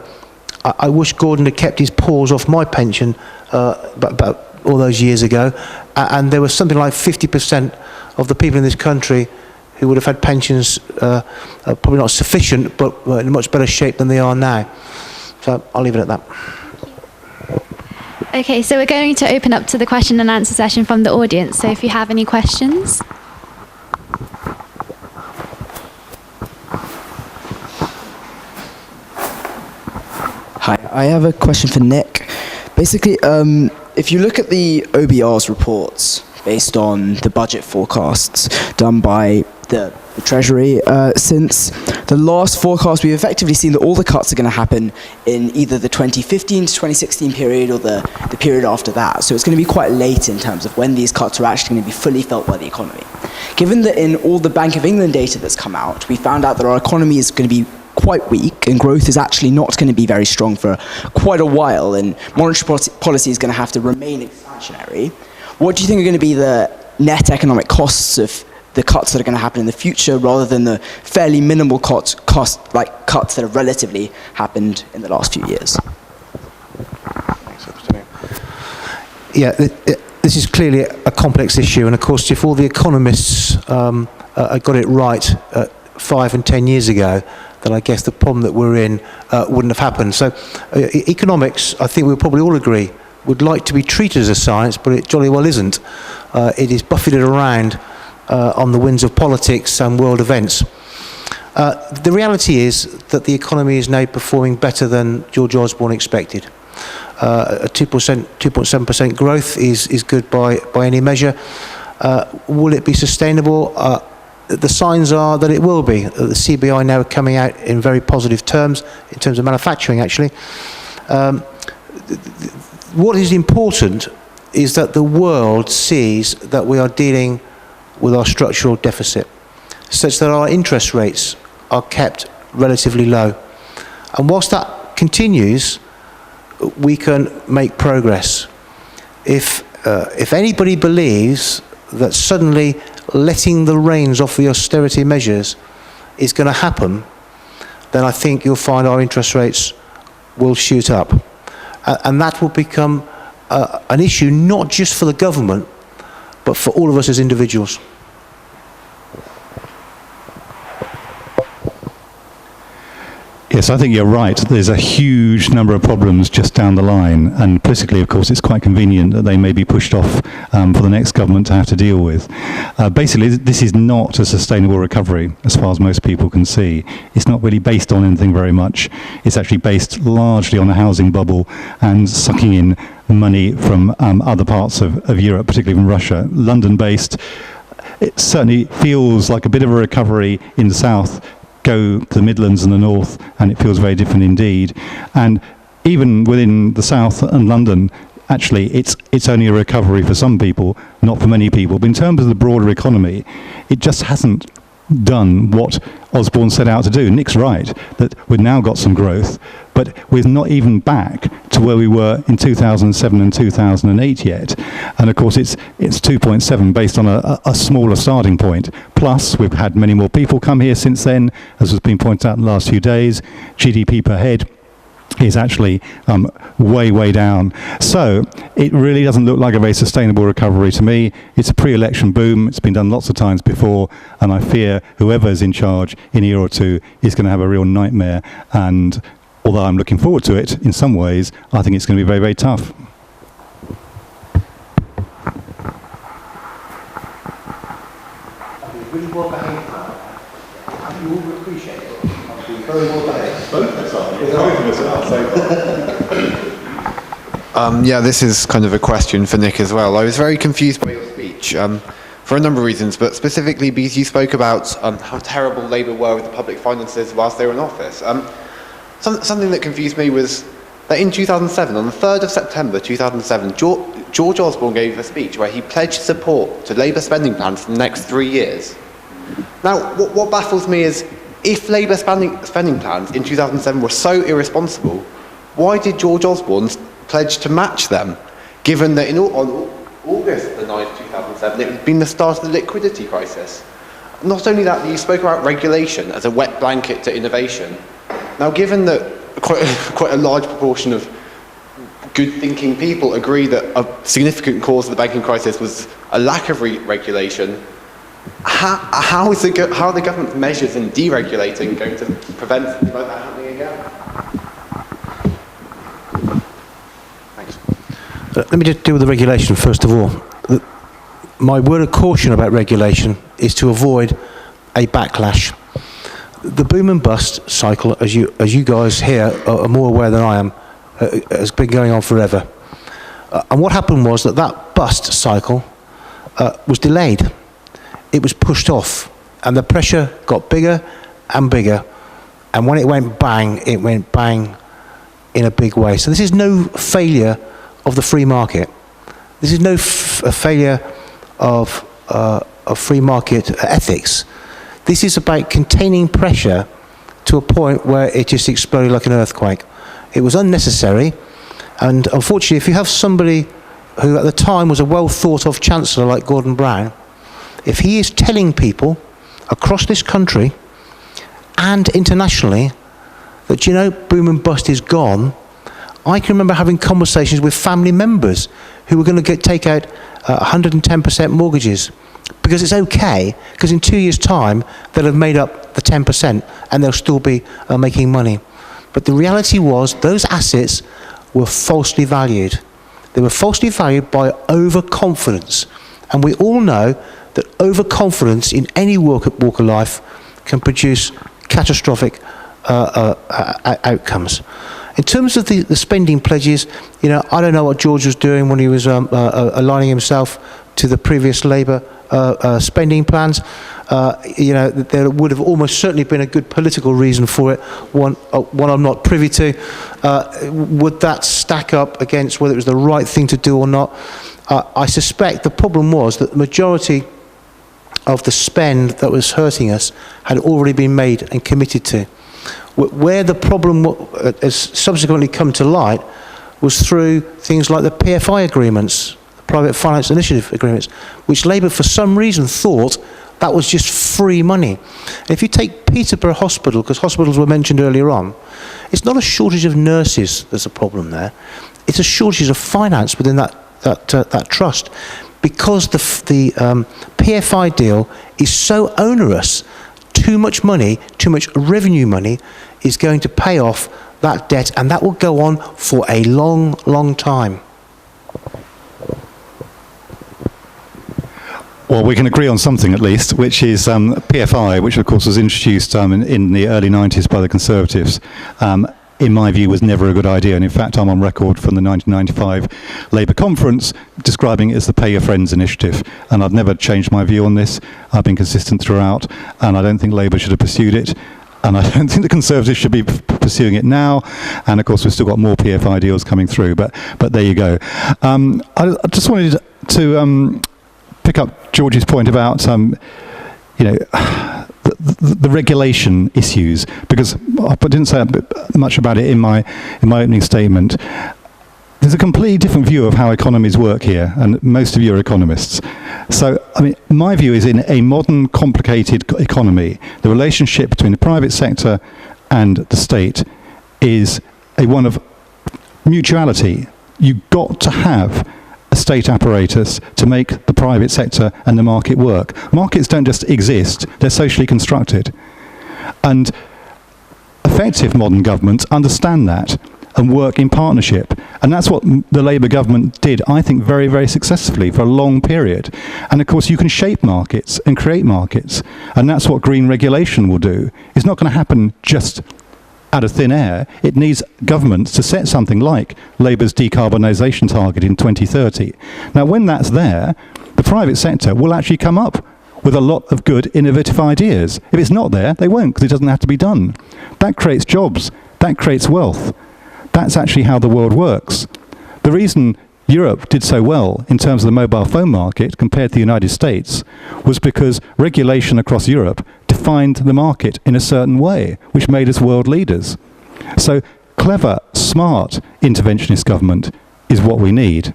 I wish Gordon had kept his paws off my pension about all those years ago, and there was something like 50% of the people in this country who would have had pensions, probably not sufficient, but in much better shape than they are now. So I'll leave it at that. Okay, so we're going to open up to the question and answer session from the audience. So if you have any questions. Hi, I have a question for Nick. Basically, if you look at the OBR's reports based on the budget forecasts done by the Treasury, since the last forecast, we've effectively seen that all the cuts are going to happen in either the 2015 to 2016 period or the period after that. So it's going to be quite late in terms of when these cuts are actually going to be fully felt by the economy. Given that in all the Bank of England data that's come out, we found out that our economy is going to be quite weak and growth is actually not going to be very strong for quite a while, and monetary policy is going to have to remain expansionary. What do you think are going to be the net economic costs of the cuts that are going to happen in the future, rather than the fairly minimal cuts that have relatively happened in the last few years? Yeah, this is clearly a complex issue, and of course, if all the economists got it right 5 and 10 years ago, then I guess the problem that we're in wouldn't have happened. So economics, I think we'll probably all agree, would like to be treated as a science, but it jolly well isn't. It is buffeted around on the winds of politics and world events. The reality is that the economy is now performing better than George Osborne expected. A 2.7% growth is good by any measure. Will it be sustainable? The signs are that it will be. The CBI now are coming out in very positive terms, in terms of manufacturing actually. What is important is that the world sees that we are dealing with our structural deficit, such that our interest rates are kept relatively low. And whilst that continues, we can make progress. If anybody believes that suddenly letting the reins off the austerity measures is going to happen, then I think you'll find our interest rates will shoot up. And that will become an issue not just for the government, but for all of us as individuals. Yes, I think you're right. There's a huge number of problems just down the line, and politically, of course, it's quite convenient that they may be pushed off for the next government to have to deal with. Basically, this is not a sustainable recovery, as far as most people can see. It's not really based on anything very much. It's actually based largely on a housing bubble and sucking in money from other parts of Europe, particularly from Russia. London-based, it certainly feels like a bit of a recovery in the south. Go to the Midlands and the north, and it feels very different indeed. And even within the south and London, actually, it's only a recovery for some people, not for many people. But in terms of the broader economy, it just hasn't done what Osborne set out to do. Nick's right, that we've now got some growth, but we're not even back to where we were in 2007 and 2008 yet. And of course, it's 2.7 based on a smaller starting point. Plus, we've had many more people come here since then, as has been pointed out in the last few days. GDP per head is actually way down. So it really doesn't look like a very sustainable recovery to me. It's a pre-election boom. It's been done lots of times before, and I fear whoever's in charge in a year or two is going to have a real nightmare, and although I'm looking forward to it, in some ways, I think it's going to be very, very tough. Really well behaved now. You all appreciate it. I've been very well behaved. Both of us are. Yeah, this is kind of a question for Nick as well. I was very confused by your speech for a number of reasons, but specifically because you spoke about how terrible Labour were with the public finances whilst they were in office. Something that confused me was that in 2007, on the 3rd of September 2007, George Osborne gave a speech where he pledged support to Labour spending plans for the next 3 years. Now, what baffles me is, if Labour spending plans in 2007 were so irresponsible, why did George Osborne pledge to match them, given that on August the 9th, 2007, it had been the start of the liquidity crisis? Not only that, you spoke about regulation as a wet blanket to innovation. Now, given that quite a large proportion of good-thinking people agree that a significant cause of the banking crisis was a lack of regulation, how are the government's measures in deregulating going to prevent something like that happening again? Thanks. Let me just deal with the regulation first of all. My word of caution about regulation is to avoid a backlash. The boom and bust cycle, as you guys here are more aware than I am, has been going on forever. And what happened was that bust cycle was delayed. It was pushed off, and the pressure got bigger and bigger. And when it went bang in a big way. So this is no failure of the free market. This is no failure of free market ethics. This is about containing pressure to a point where it just exploded like an earthquake. It was unnecessary, and unfortunately, if you have somebody who at the time was a well thought of Chancellor like Gordon Brown, if he is telling people across this country and internationally that, you know, boom and bust is gone, I can remember having conversations with family members who were going to take out 110% mortgages. Because it's okay, because in 2 years' time, they'll have made up the 10% and they'll still be making money. But the reality was those assets were falsely valued. They were falsely valued by overconfidence. And we all know that overconfidence in any walk of life can produce catastrophic outcomes. In terms of the spending pledges, you know, I don't know what George was doing when he was aligning himself to the previous Labour spending plans. You know, there would have almost certainly been a good political reason for it, one I'm not privy to. Would that stack up against whether it was the right thing to do or not? I suspect the problem was that the majority of the spend that was hurting us had already been made and committed to. Where the problem has subsequently come to light was through things like the PFI agreements, the Private Finance Initiative agreements, which Labour for some reason thought that was just free money. And if you take Peterborough Hospital, because hospitals were mentioned earlier on, it's not a shortage of nurses that's a problem there. It's a shortage of finance within that trust, because the PFI deal is so onerous. Too much money, too much revenue money is going to pay off that debt, and that will go on for a long, long time. Well, we can agree on something at least, which is PFI, which of course was introduced in the early 90s by the Conservatives. In my view, was never a good idea. And in fact, I'm on record from the 1995 Labour conference describing it as the Pay Your Friends initiative. And I've never changed my view on this. I've been consistent throughout. And I don't think Labour should have pursued it. And I don't think the Conservatives should be pursuing it now. And of course, we've still got more PFI deals coming through. But there you go. I just wanted to pick up George's point about, you know, the regulation issues, because I didn't say much about it in my opening statement. There's a completely different view of how economies work here, and most of you are economists. So, I mean, my view is in a modern, complicated economy, the relationship between the private sector and the state is one of mutuality. You've got to have a state apparatus to make the private sector and the market work. Markets don't just exist, they're socially constructed. And a effective modern governments understand that and work in partnership. And that's what the Labour government did, I think, very, very successfully for a long period. And of course, you can shape markets and create markets. And that's what green regulation will do. It's not going to happen just out of thin air. It needs governments to set something like Labour's decarbonisation target in 2030. Now, when that's there, the private sector will actually come up with a lot of good, innovative ideas. If it's not there, they won't, because it doesn't have to be done. That creates jobs. That creates wealth. That's actually how the world works. The reason Europe did so well in terms of the mobile phone market compared to the United States was because regulation across Europe defined the market in a certain way, which made us world leaders. So clever, smart interventionist government is what we need.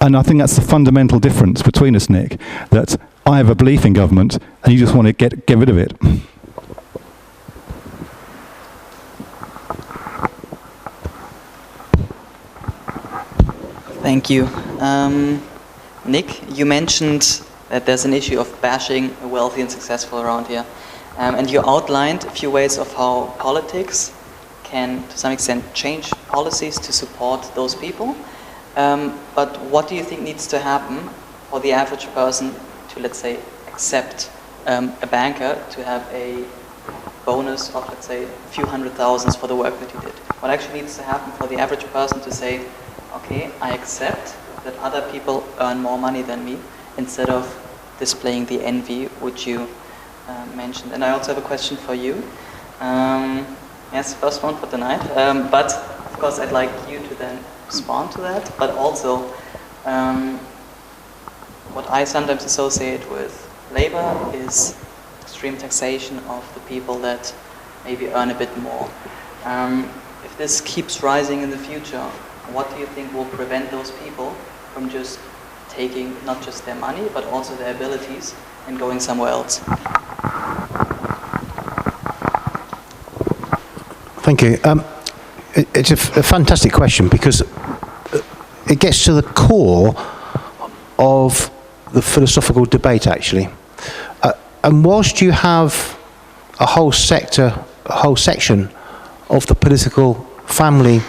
And I think that's the fundamental difference between us, Nick, that I have a belief in government and you just want to get rid of it. Thank you. Nick, you mentioned that there's an issue of bashing the wealthy and successful around here. And you outlined a few ways of how politics can, to some extent, change policies to support those people. But what do you think needs to happen for the average person to, let's say, accept a banker to have a bonus of, let's say, a few $100,000s for the work that he did? What actually needs to happen for the average person to say, okay, I accept that other people earn more money than me, instead of displaying the envy which you mentioned. And I also have a question for you. Yes, first one for tonight. But of course, I'd like you to then respond to that. But also, what I sometimes associate with Labour is extreme taxation of the people that maybe earn a bit more. If this keeps rising in the future, what do you think will prevent those people from just taking not just their money, but also their abilities and going somewhere else? Thank you. It's a fantastic question, because it gets to the core of the philosophical debate, actually. And whilst you have a whole sector, a whole section of the political family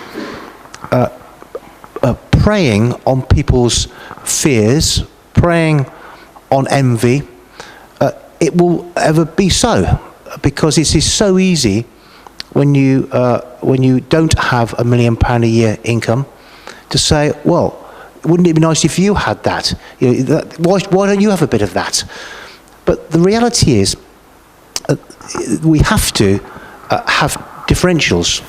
preying on people's fears, preying on envy, it will ever be so, because it is so easy when you don't have £1 million a year income to say, well, wouldn't it be nice if you had that? You know, why don't you have a bit of that? But the reality is, we have to have differentials.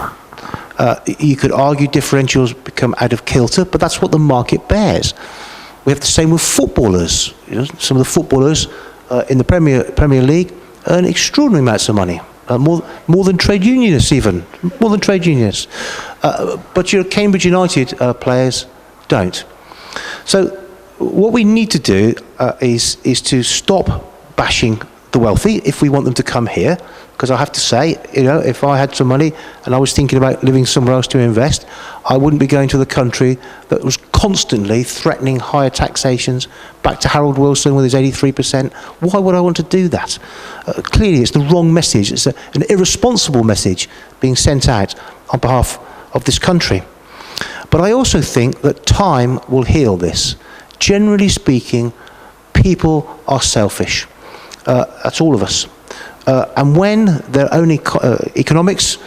You could argue differentials become out of kilter, but that's what the market bears. We have the same with footballers. You know, some of the footballers in the Premier League earn extraordinary amounts of money, more than trade unionists even, more than trade unionists. But your Cambridge United players don't. So what we need to do is to stop bashing the wealthy if we want them to come here. Because I have to say, you know, if I had some money and I was thinking about living somewhere else to invest, I wouldn't be going to the country that was constantly threatening higher taxations, back to Harold Wilson with his 83%. Why would I want to do that? Clearly, it's the wrong message. It's an irresponsible message being sent out on behalf of this country. But I also think that time will heal this. Generally speaking, people are selfish. That's all of us. And when their own economics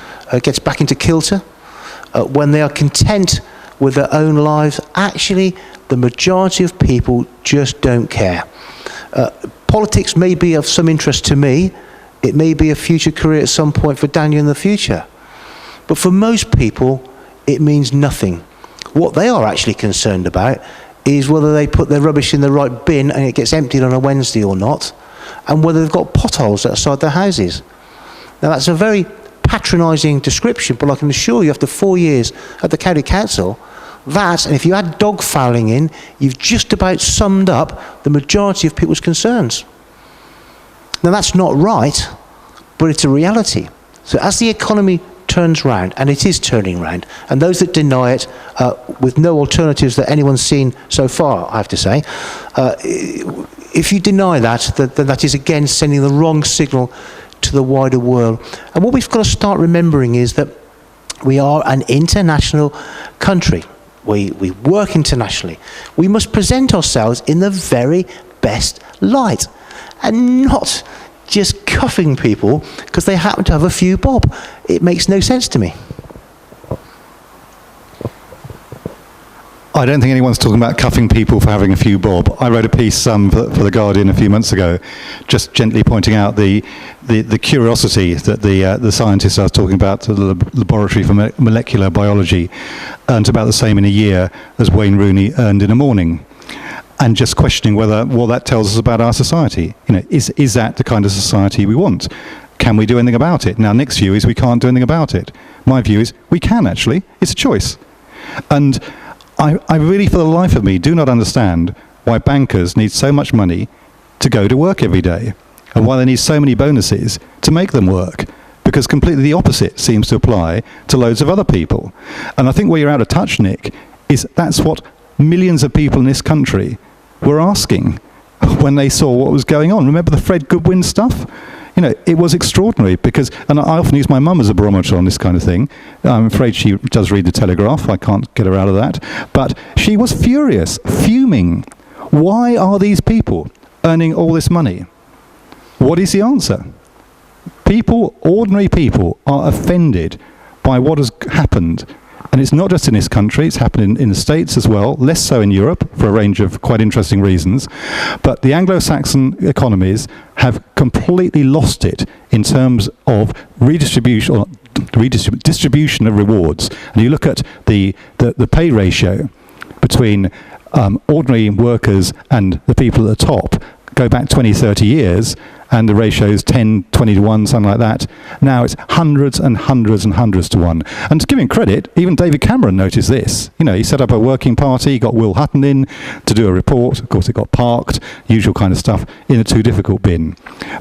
gets back into kilter, when they are content with their own lives, actually the majority of people just don't care. Politics may be of some interest to me. It may be a future career at some point for Daniel in the future. But for most people, it means nothing. What they are actually concerned about is whether they put their rubbish in the right bin and it gets emptied on a Wednesday or not, and whether they've got potholes outside their houses. Now, that's a very patronising description, but I can assure you, after 4 years at the county council, that, and if you add dog fouling in, you've just about summed up the majority of people's concerns. Now, that's not right, but it's a reality. So as the economy turns round, and it is turning round, and those that deny it, with no alternatives that anyone's seen so far, I have to say, if you deny that, then that is again sending the wrong signal to to the wider world. And what we've got to start remembering is that we are an international country. We work internationally. We must present ourselves in the very best light and not just cuffing people because they happen to have a few bob. It makes no sense to me. I don't think anyone's talking about cuffing people for having a few bob. I wrote a piece for The Guardian a few months ago, just gently pointing out the curiosity that the scientists I was talking about, the Laboratory for Molecular Biology, earned about the same in a year as Wayne Rooney earned in a morning. And just questioning whether what that tells us about our society. You know, is that the kind of society we want? Can we do anything about it? Now, Nick's view is we can't do anything about it. My view is we can, actually. It's a choice. And I really, for the life of me, do not understand why bankers need so much money to go to work every day, and why they need so many bonuses to make them work, because completely the opposite seems to apply to loads of other people. And I think where you're out of touch, Nick, is that's what millions of people in this country were asking when they saw what was going on. Remember the Fred Goodwin stuff? You know, it was extraordinary because, and I often use my mum as a barometer on this kind of thing. I'm afraid she does read the Telegraph. I can't get her out of that. But she was furious, fuming. Why are these people earning all this money? What is the answer? People, ordinary people, are offended by what has happened. And it's not just in this country, it's happened in the States as well, less so in Europe for a range of quite interesting reasons. But the Anglo-Saxon economies have completely lost it in terms of distribution of rewards. And you look at the pay ratio between ordinary workers and the people at the top, go back 20, 30 years, and the ratio is 10, 20 to 1, something like that. Now it's hundreds and hundreds and hundreds to 1. And to give him credit, even David Cameron noticed this. You know, he set up a working party, got Will Hutton in to do a report. Of course, it got parked, usual kind of stuff, in a too difficult bin.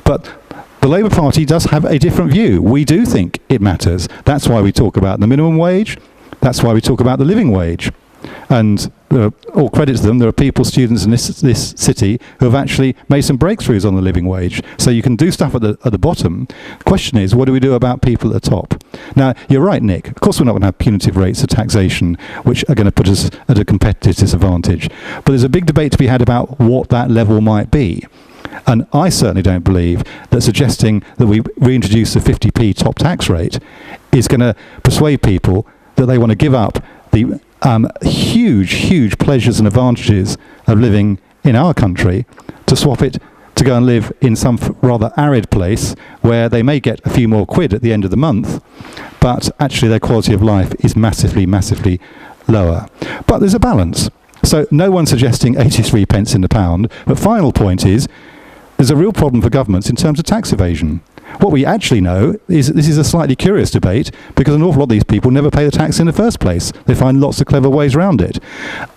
But the Labour Party does have a different view. We do think it matters. That's why we talk about the minimum wage. That's why we talk about the living wage. And all credit to them, there are people, students in this city who have actually made some breakthroughs on the living wage. So you can do stuff at the bottom. The question is, what do we do about people at the top? Now, you're right, Nick. Of course we're not going to have punitive rates of taxation, which are going to put us at a competitive disadvantage. But there's a big debate to be had about what that level might be. And I certainly don't believe that suggesting that we reintroduce the 50p top tax rate is going to persuade people that they want to give up the huge pleasures and advantages of living in our country to swap it to go and live in some rather arid place where they may get a few more quid at the end of the month, but actually their quality of life is massively lower. But there's a balance. So no one's suggesting 83 pence in the pound, but final point is there's a real problem for governments in terms of tax evasion. What we actually know is that this is a slightly curious debate because an awful lot of these people never pay the tax in the first place. They find lots of clever ways around it.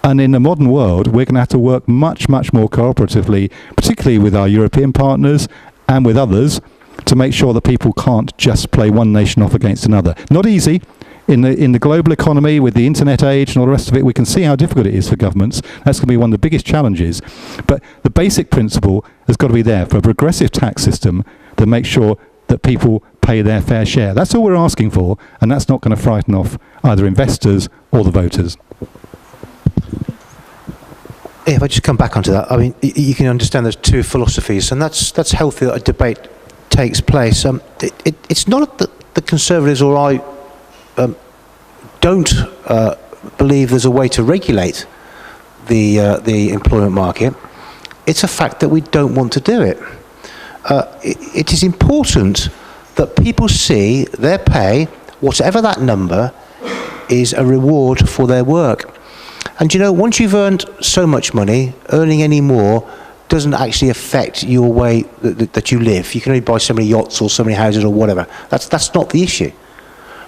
And in the modern world, we're going to have to work much more cooperatively, particularly with our European partners and with others, to make sure that people can't just play one nation off against another. Not easy. In the global economy, with the internet age and all the rest of it, we can see how difficult it is for governments. That's going to be one of the biggest challenges. But the basic principle has got to be there for a progressive tax system that makes sure that people pay their fair share. That's all we're asking for, and that's not going to frighten off either investors or the voters. If I just come back onto that, I mean, you can understand there's two philosophies, and that's healthy that a debate takes place. It's not that the Conservatives or I don't believe there's a way to regulate the employment market. It's a fact that we don't want to do it. It is important that people see their pay, whatever that number, is a reward for their work. And you know, once you've earned so much money, earning any more doesn't actually affect your way that you live. You can only buy so many yachts or so many houses or whatever. That's not the issue.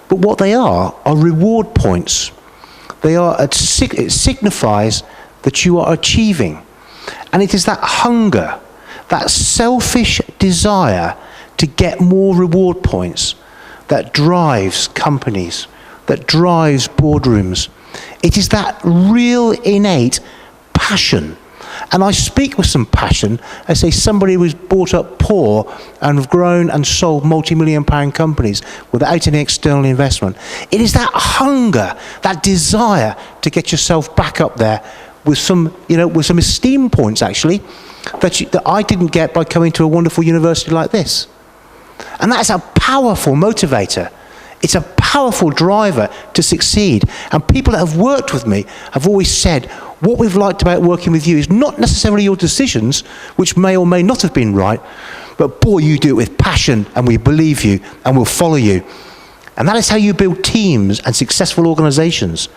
But what they are reward points. They are, it signifies that you are achieving. And it is that hunger, that selfish desire to get more reward points that drives companies, that drives boardrooms. It is that real innate passion And I speak with some passion as say somebody who was brought up poor and have grown and sold multi-million-pound companies without any external investment. It is that hunger, that desire to get yourself back up there with some, with some esteem points actually, that I didn't get by coming to a wonderful university like this. And that's a powerful motivator. It's a powerful driver to succeed. And people that have worked with me have always said, what we've liked about working with you is not necessarily your decisions, which may or may not have been right, but boy, you do it with passion, and we believe you, and we'll follow you. And that is how you build teams and successful organizations.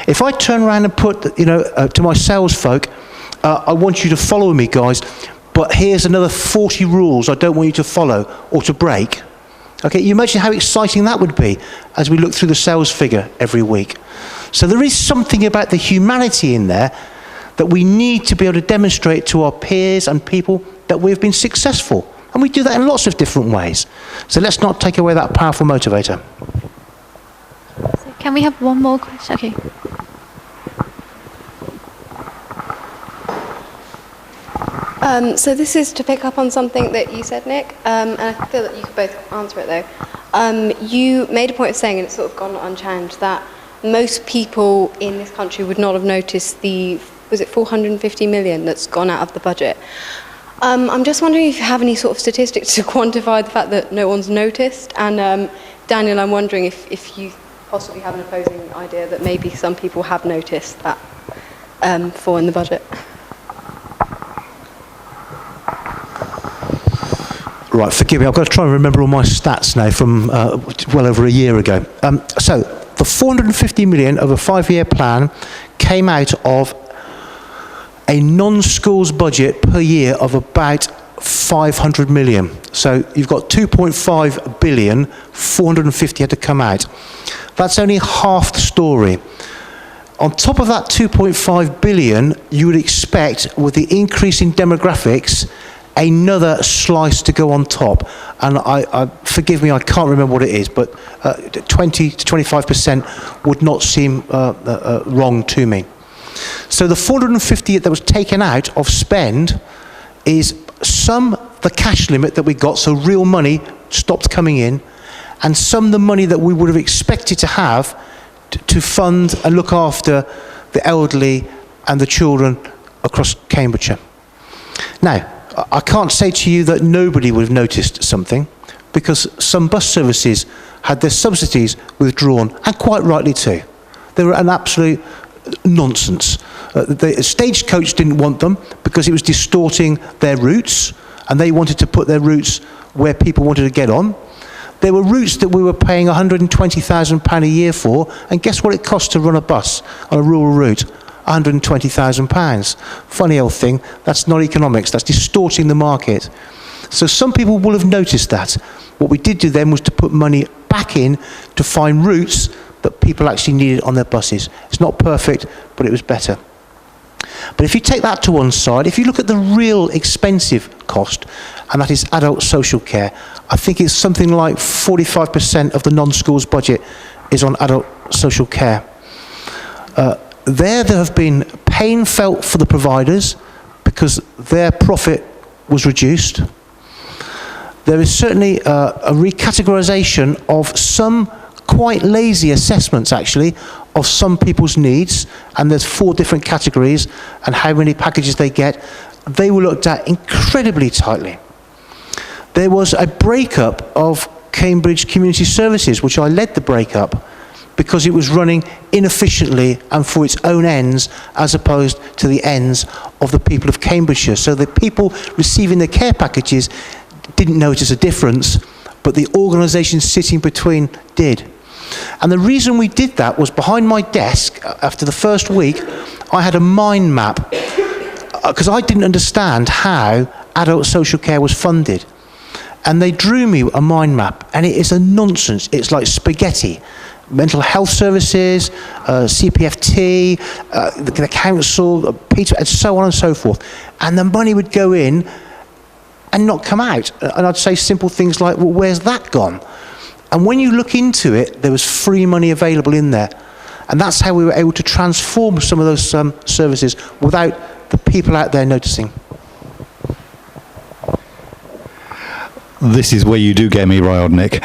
If I turn around and put, to my sales folk, I want you to follow me, guys, but here's another 40 rules I don't want you to follow or to break. Okay, you imagine how exciting that would be as we look through the sales figure every week. So there is something about the humanity in there that we need to be able to demonstrate to our peers and people that we've been successful. And we do that in lots of different ways. So let's not take away that powerful motivator. So can we have one more question? Okay. So this is to pick up on something that you said, Nick, and I feel that you could both answer it though. You made a point of saying, and it's sort of gone unchallenged, that most people in this country would not have noticed the, was it 450 million that's gone out of the budget? I'm just wondering if you have any sort of statistics to quantify the fact that no one's noticed. And Daniel, I'm wondering if you possibly have an opposing idea that maybe some people have noticed that fall in the budget. Right, forgive me, I've got to try and remember all my stats now from well over a year ago. So, the 450 million of a 5-year plan came out of a non-schools budget per year of about 500 million. So, you've got 2.5 billion, 450 had to come out. That's only half the story. On top of that 2.5 billion, you would expect, with the increase in demographics, another slice to go on top, and forgive me, I can't remember what it is, but 20 to 25% would not seem wrong to me. So the 450 that was taken out of spend is the cash limit that we got, so real money stopped coming in, and some the money that we would have expected to have to fund and look after the elderly and the children across Cambridgeshire. Now, I can't say to you that nobody would have noticed something, because some bus services had their subsidies withdrawn, and quite rightly too. They were an absolute nonsense. The Stagecoach didn't want them because it was distorting their routes, and they wanted to put their routes where people wanted to get on. There were routes that we were paying £120,000 a year for, and guess what it cost to run a bus on a rural route? £120,000. Funny old thing, that's not economics, that's distorting the market. So some people will have noticed that. What we did do then was to put money back in to find routes that people actually needed on their buses. It's not perfect, but it was better. But if you take that to one side, if you look at the real expensive cost, and that is adult social care, I think it's something like 45% of the non-schools budget is on adult social care. There have been pain felt for the providers because their profit was reduced. There is certainly a recategorisation of some quite lazy assessments, actually, of some people's needs, and there's 4 different categories and how many packages they get. They were looked at incredibly tightly. There was a breakup of Cambridge Community Services, which I led the breakup, because it was running inefficiently and for its own ends, as opposed to the ends of the people of Cambridgeshire. So the people receiving the care packages didn't notice a difference, but the organisations sitting between did. And the reason we did that was behind my desk, after the first week, I had a mind map, because I didn't understand how adult social care was funded. And they drew me a mind map, and it is a nonsense. It's like spaghetti. Mental health services, CPFT, the council, Peter, and so on and so forth. And the money would go in and not come out. And I'd say simple things like, well, where's that gone? And when you look into it, there was free money available in there. And that's how we were able to transform some of those services without the people out there noticing? This is where you do get me riled, Nick.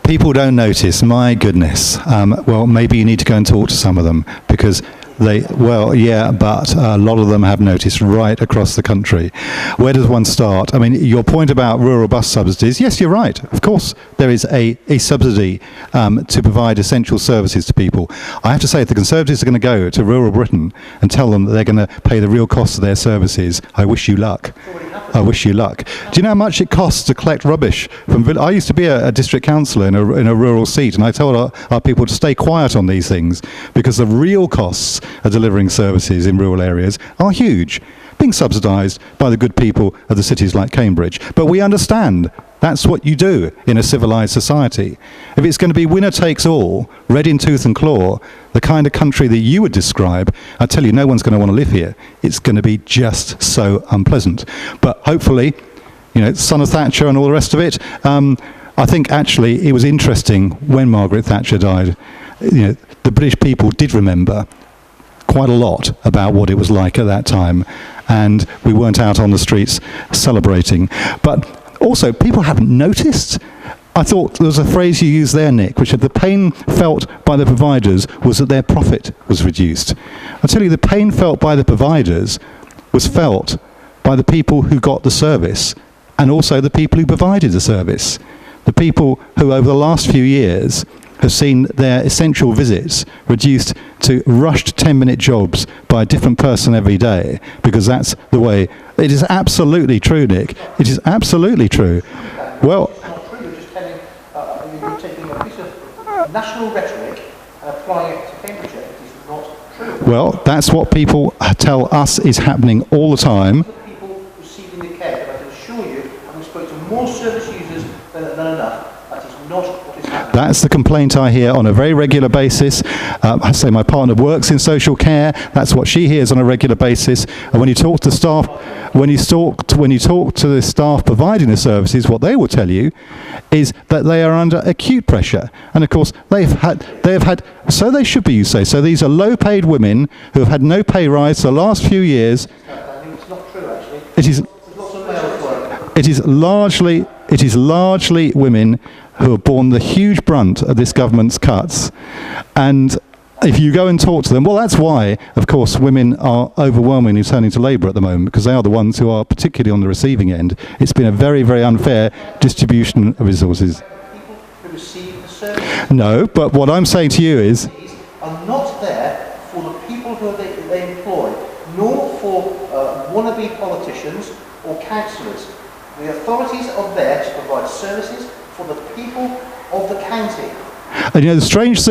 People don't notice. My goodness. Well, maybe you need to go and talk to some of them because but a lot of them have noticed right across the country. Where does one start? I mean, your point about rural bus subsidies, yes, you're right. Of course, there is a subsidy to provide essential services to people. I have to say, if the Conservatives are going to go to rural Britain and tell them that they're going to pay the real cost of their services, I wish you luck. I wish you luck. Do you know how much it costs to collect rubbish from I used to be a district councillor in a rural seat, and I told our people to stay quiet on these things because the real costs of delivering services in rural areas are huge, being subsidised by the good people of the cities like Cambridge. But we understand that's what you do in a civilised society. If it's going to be winner takes all, red in tooth and claw, the kind of country that you would describe, I tell you, no one's going to want to live here. It's going to be just so unpleasant. But hopefully, son of Thatcher and all the rest of it, I think actually it was interesting when Margaret Thatcher died. The British people did remember quite a lot about what it was like at that time, and we weren't out on the streets celebrating. But also, people haven't noticed. I thought there was a phrase you used there, Nick, which said the pain felt by the providers was that their profit was reduced. I tell you, the pain felt by the providers was felt by the people who got the service and also the people who provided the service. The people who, over the last few years, have seen their essential visits reduced to rushed 10-minute jobs by a different person every day, because that's the way. It is absolutely true, Nick. It is absolutely true. Well, it's not true. You're just telling, you're taking a piece of national rhetoric and applying it to Cambridgeshire. It is not true. Well, that's what people tell us is happening all the time. The people receiving the care, but I can assure you, having spoken to more service users than enough, that is not what is happening. That's the complaint I hear on a very regular basis. I say my partner works in social care. That's what she hears on a regular basis. And when you talk to staff, when you talk to the staff providing the services, what they will tell you is that they are under acute pressure. And of course, they have had. So they should be, you say. So these are low-paid women who have had no pay rise the last few years. It's not true, actually. It is. There's lots of male work. It is largely women who have borne the huge brunt of this government's cuts. And if you go and talk to them, well, that's why, of course, women are overwhelmingly turning to Labour at the moment, because they are the ones who are particularly on the receiving end. It's been a very, very unfair distribution of resources. People who receive the service. No, but what I'm saying to you is, are not there for the people who they employ, nor for wannabe politicians or councillors. The authorities are there to provide services for the people of the county. And the strange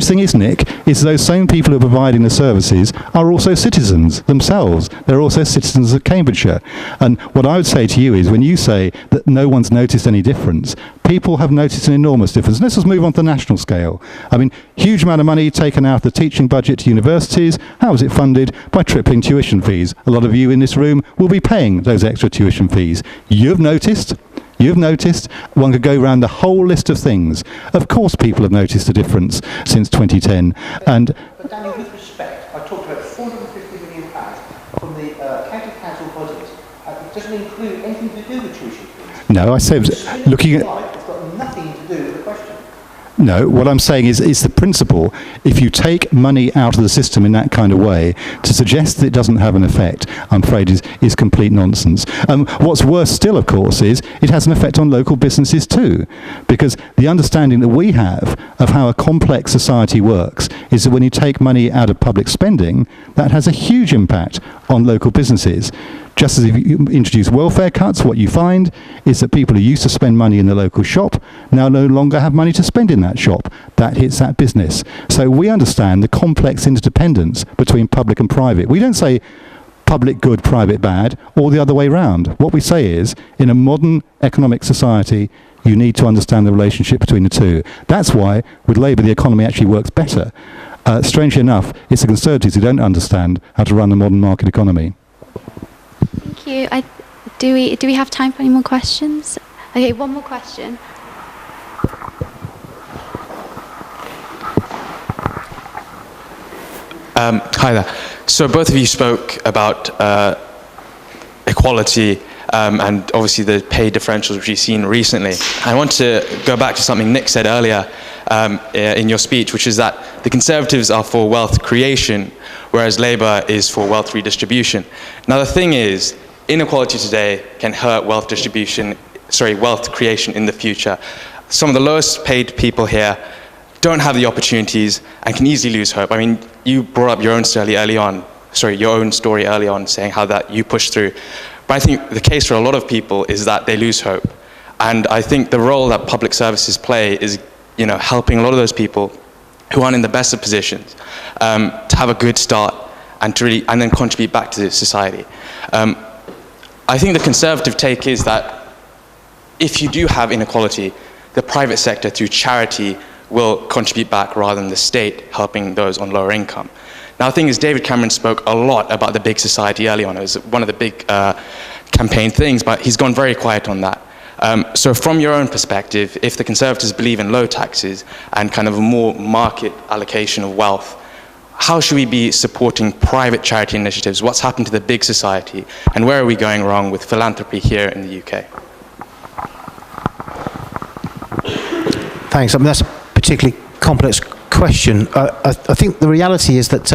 thing is, Nick, is those same people who are providing the services are also citizens themselves. They're also citizens of Cambridgeshire. And what I would say to you is, when you say that no one's noticed any difference, people have noticed an enormous difference. Let's just move on to the national scale. I mean, huge amount of money taken out of the teaching budget to universities. How is it funded? By tripling tuition fees. A lot of you in this room will be paying those extra tuition fees. You've noticed. One could go around the whole list of things. Of course people have noticed a difference since 2010. But Danny, with respect, I talked about £450 million from the county council budget. It doesn't include anything to do with tuition fees. No, I said looking at... It's got nothing to do with the question. No, what I'm saying is the principle, if you take money out of the system in that kind of way, to suggest that it doesn't have an effect, I'm afraid is complete nonsense. What's worse still, of course, is it has an effect on local businesses too, because the understanding that we have of how a complex society works is that when you take money out of public spending, that has a huge impact on local businesses. Just as if you introduce welfare cuts, what you find is that people who used to spend money in the local shop now no longer have money to spend in that shop. That hits that business. So we understand the complex interdependence between public and private. We don't say public good, private bad, or the other way round. What we say is, in a modern economic society, you need to understand the relationship between the two. That's why, with Labour, the economy actually works better. Strangely enough, it's the Conservatives who don't understand how to run a modern market economy. Thank you. Do we have time for any more questions? Okay, one more question. Hi there. So both of you spoke about equality and obviously the pay differentials which you've seen recently. I want to go back to something Nick said earlier in your speech, which is that the Conservatives are for wealth creation, whereas Labour is for wealth redistribution. Now the thing is, inequality today can hurt wealth creation in the future. Some of the lowest paid people here don't have the opportunities and can easily lose hope. I mean, you brought up your own story early on, saying how that you pushed through. But I think the case for a lot of people is that they lose hope. And I think the role that public services play is, helping a lot of those people who aren't in the best of positions to have a good start and then contribute back to society. I think the Conservative take is that if you do have inequality, the private sector through charity will contribute back rather than the state helping those on lower income. Now the thing is, David Cameron spoke a lot about the big society early on. It was one of the big campaign things, but he's gone very quiet on that. So from your own perspective, if the Conservatives believe in low taxes and kind of a more market allocation of wealth, how should we be supporting private charity initiatives? What's happened to the big society? And where are we going wrong with philanthropy here in the UK? Thanks. I mean, that's a particularly complex question. I think the reality is that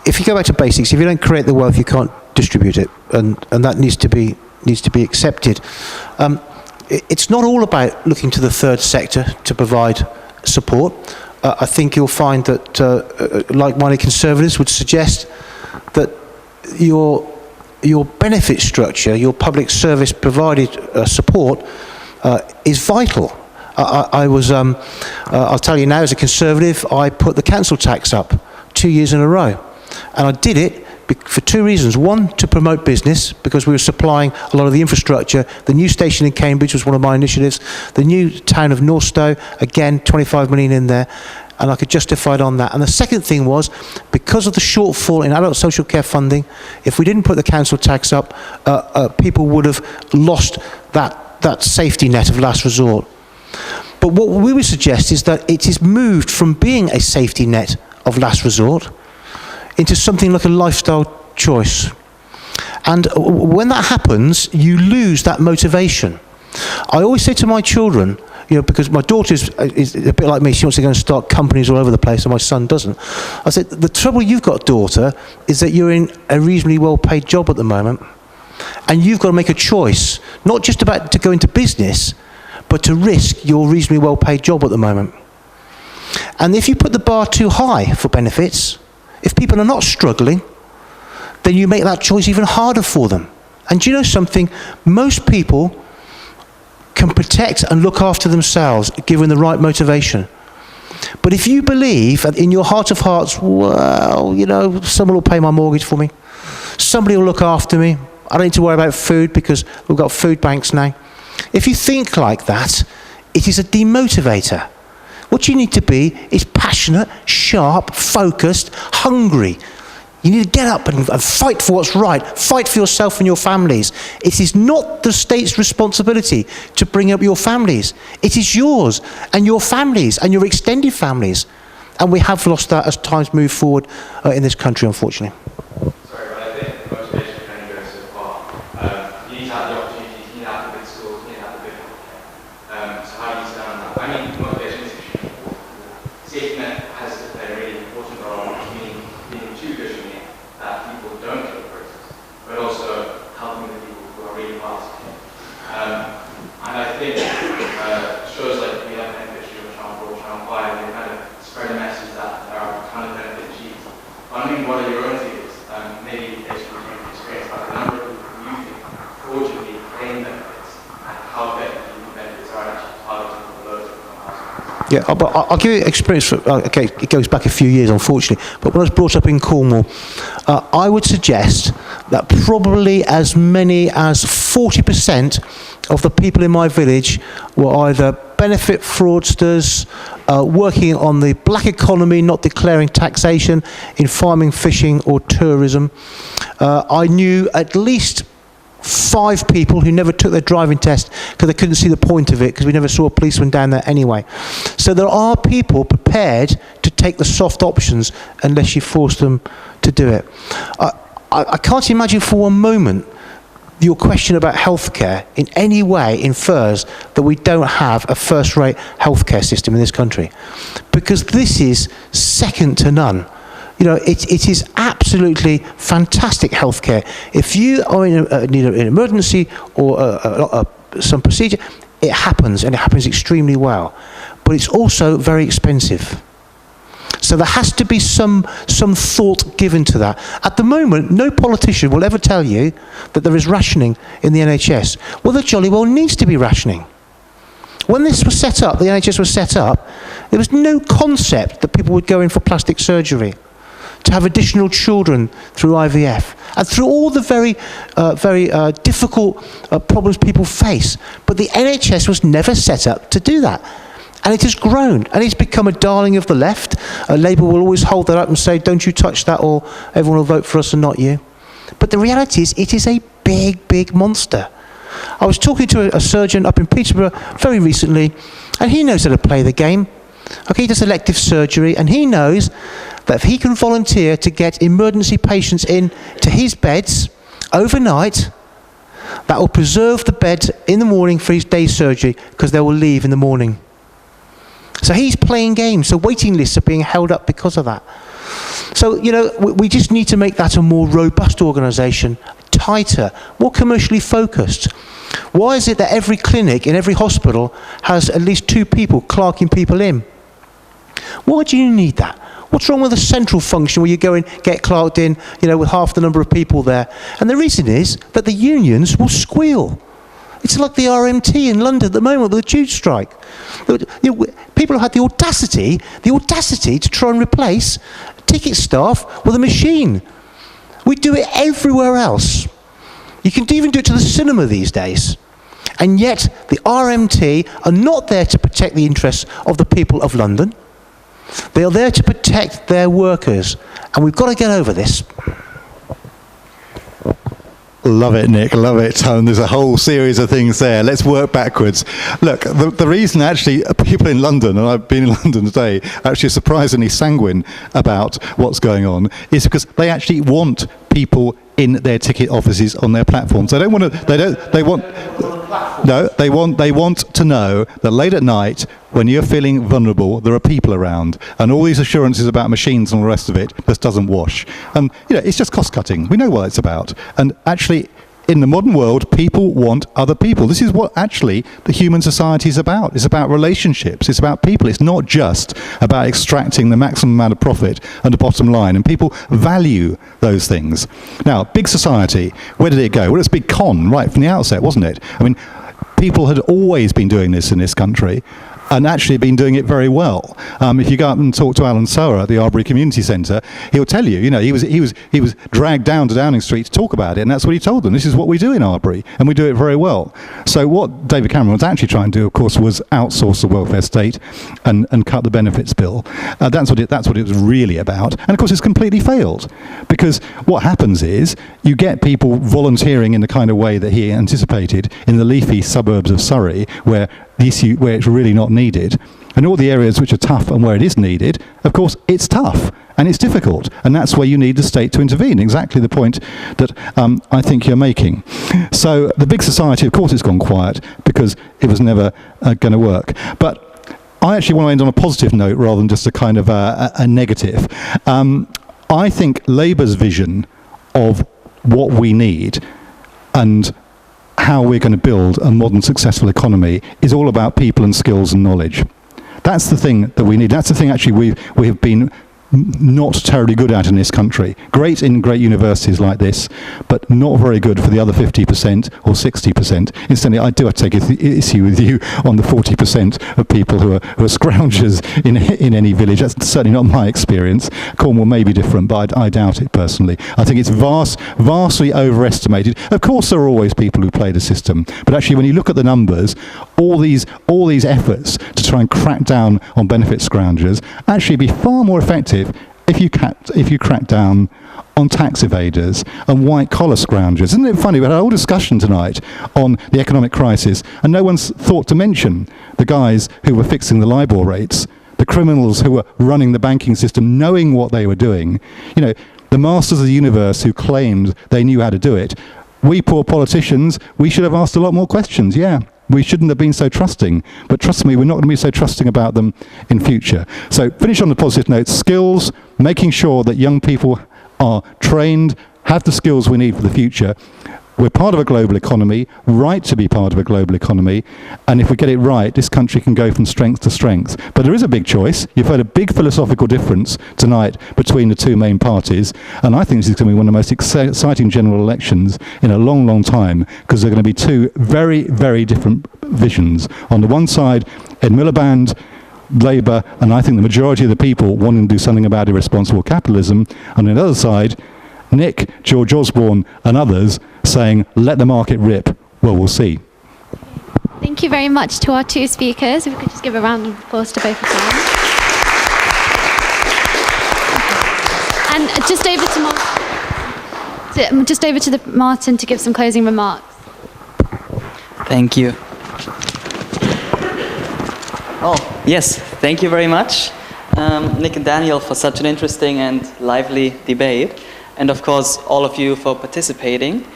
if you go back to basics, if you don't create the wealth, you can't distribute it, and that needs to be accepted. It's not all about looking to the third sector to provide support. I think you'll find that like-minded Conservatives would suggest that your benefit structure, your public service provided support is vital. I'll tell you now, as a Conservative, I put the council tax up 2 years in a row. And I did it for two reasons. One, to promote business, because we were supplying a lot of the infrastructure. The new station in Cambridge was one of my initiatives. The new town of Northstowe, again, 25 million in there. And I could justify it on that. And the second thing was, because of the shortfall in adult social care funding, if we didn't put the council tax up, people would have lost that safety net of last resort. But what we would suggest is that it is moved from being a safety net of last resort into something like a lifestyle choice. And when that happens, you lose that motivation. I always say to my children, because my daughter is a bit like me, she wants to go and start companies all over the place, and my son doesn't. I said, the trouble you've got, daughter, is that you're in a reasonably well-paid job at the moment, and you've got to make a choice, not just about to go into business, but to risk your reasonably well-paid job at the moment. And if you put the bar too high for benefits, if people are not struggling, then you make that choice even harder for them. And do you know something? Most people can protect and look after themselves given the right motivation. But if you believe in your heart of hearts, well, someone will pay my mortgage for me, somebody will look after me, I don't need to worry about food because we've got food banks now. If you think like that, it is a demotivator. What you need to be is passionate, sharp, focused, hungry. You need to get up and fight for what's right. Fight for yourself and your families. It is not the state's responsibility to bring up your families. It is yours and your families and your extended families. And we have lost that as times move forward in this country, unfortunately. Sorry, but I think the motivation can only go so far. You need to have the opportunities, you need to have the good schools, you need to have the good healthcare. So how do you stand on that? I mean, motivation is extremely important. Safety net has to play a really important role in being too cushiony that people don't go the process, but also helping the people who are really hard to get. And I think shows like We Have Beneficiary or Channel 4, Channel 5, they kind of spread a message that there are a ton of benefit achieved. I mean, what are your own figures? Maybe based on your experience, about the number of people who you think fraudulently claim benefits and how effective the benefits are actually targeted for those income households. Yeah, but I'll give you experience. Okay, it goes back a few years, unfortunately. But when I was brought up in Cornwall, I would suggest that probably as many as 40% of the people in my village were either benefit fraudsters, working on the black economy, not declaring taxation in farming, fishing or tourism. I knew at least 5 people who never took their driving test because they couldn't see the point of it because we never saw a policeman down there anyway. So there are people prepared to take the soft options unless you force them to do it. I can't imagine for one moment your question about healthcare in any way infers that we don't have a first-rate healthcare system in this country, because this is second to none. You know, it is absolutely fantastic healthcare. If you are need an emergency or some procedure, it happens, and it happens extremely well. But it's also very expensive. So there has to be some thought given to that. At the moment, no politician will ever tell you that there is rationing in the NHS. Well, there jolly well needs to be rationing. When this was set up, the NHS was set up, there was no concept that people would go in for plastic surgery, to have additional children through IVF, and through all the very difficult problems people face. But the NHS was never set up to do that. And it has grown, and it's become a darling of the left. Labour will always hold that up and say, don't you touch that, or everyone will vote for us and not you. But the reality is, it is a big, big monster. I was talking to a surgeon up in Peterborough very recently, and he knows how to play the game. Okay, he does elective surgery, and he knows that if he can volunteer to get emergency patients in to his beds overnight, that will preserve the bed in the morning for his day surgery, because they will leave in the morning. So he's playing games. So waiting lists are being held up because of that. So, you know, we just need to make that a more robust organisation, tighter, more commercially focused. Why is it that every clinic in every hospital has at least 2 people clerking people in? Why do you need that? What's wrong with a central function where you go and get clerked in, you know, with half the number of people there? And the reason is that the unions will squeal. It's like the RMT in London at the moment with the tube strike. You know, people have had the audacity to try and replace ticket staff with a machine. We do it everywhere else. You can even do it to the cinema these days. And yet the RMT are not there to protect the interests of the people of London. They are there to protect their workers. And we've got to get over this. Love it, Nick. Love it. There's a whole series of things there. Let's work backwards. Look, the reason actually people in London, and I've been in London today, actually are surprisingly sanguine about what's going on, is because they actually want people in their ticket offices on their platforms. They don't want to. They want to know that late at night, when you're feeling vulnerable, there are people around, and all these assurances about machines and all the rest of it just doesn't wash. And you know, it's just cost cutting. We know what it's about. And actually, in the modern world, people want other people. This is what actually the human society is about. It's about relationships. It's about people. It's not just about extracting the maximum amount of profit and the bottom line. And people value those things. Now, big society, where did it go? Well, it's a big con right from the outset, wasn't it? I mean, people had always been doing this in this country, and actually been doing it very well. If you go up and talk to Alan Sower at the Arbury Community Centre, he'll tell you, you know, he was dragged down to Downing Street to talk about it, and that's what he told them. This is what we do in Arbury, and we do it very well. So what David Cameron was actually trying to do, of course, was outsource the welfare state and cut the benefits bill. That's what it was really about. And of course, it's completely failed, because what happens is you get people volunteering in the kind of way that he anticipated in the leafy suburbs of Surrey, where it's really not needed, and all the areas which are tough and where it is needed, of course, it's tough and it's difficult, and that's where you need the state to intervene. Exactly the point that I think you're making. So the big society, of course, it's gone quiet because it was never going to work. But I actually want to end on a positive note rather than just a kind of a negative. I think Labour's vision of what we need and how we're going to build a modern successful economy is all about people and skills and knowledge. That's the thing that we need. That's the thing actually we have been not terribly good at in this country. Great in great universities like this, but not very good for the other 50% or 60%. Incidentally, I do have to take issue with you on the 40% of people who are scroungers in any village. That's certainly not my experience. Cornwall may be different, but I doubt it personally. I think it's vastly overestimated. Of course, there are always people who play the system, but actually, when you look at the numbers, all these efforts to try and crack down on benefit scroungers actually be far more effective if you crack down on tax evaders and white-collar scroungers. Isn't it funny? We had a whole discussion tonight on the economic crisis, and no one's thought to mention the guys who were fixing the LIBOR rates, the criminals who were running the banking system, knowing what they were doing. You know, the masters of the universe who claimed they knew how to do it. We poor politicians, we should have asked a lot more questions, yeah. We shouldn't have been so trusting, but trust me, we're not going to be so trusting about them in future. So finish on the positive note, skills, making sure that young people are trained, have the skills we need for the future. We're part of a global economy, right to be part of a global economy, and if we get it right, this country can go from strength to strength. But there is a big choice. You've heard a big philosophical difference tonight between the two main parties, and I think this is going to be one of the most exciting general elections in a long, long time, because there are going to be two very, very different visions. On the one side, Ed Miliband, Labour, and I think the majority of the people wanting to do something about irresponsible capitalism, and on the other side, Nick, George Osborne, and others saying, let the market rip. Well, we'll see. Thank you very much to our two speakers. If we could just give a round of applause to both of them. And just over to Martin to give some closing remarks. Thank you. Oh, yes, thank you very much, Nick and Daniel, for such an interesting and lively debate. And of course, all of you for participating.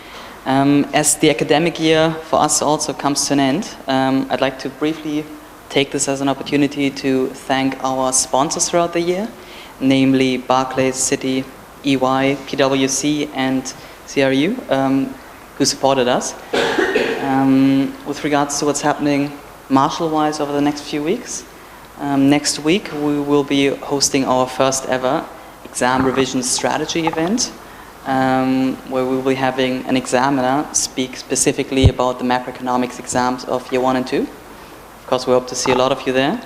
As the academic year for us also comes to an end, I'd like to briefly take this as an opportunity to thank our sponsors throughout the year, namely Barclays, Citi, EY, PwC, and CRU, who supported us. With regards to what's happening Marshall-wise over the next few weeks, next week we will be hosting our first ever exam revision strategy event, where we will be having an examiner speak specifically about the macroeconomics exams of year 1 and 2. Of course, we hope to see a lot of you there.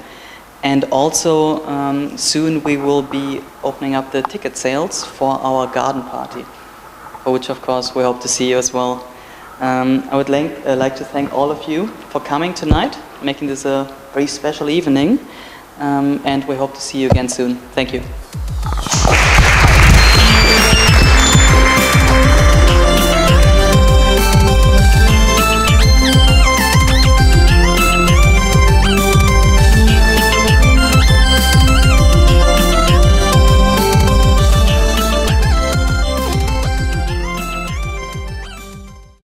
And also, soon we will be opening up the ticket sales for our garden party, for which, of course, we hope to see you as well. I would like to thank all of you for coming tonight, making this a very special evening, and we hope to see you again soon. Thank you.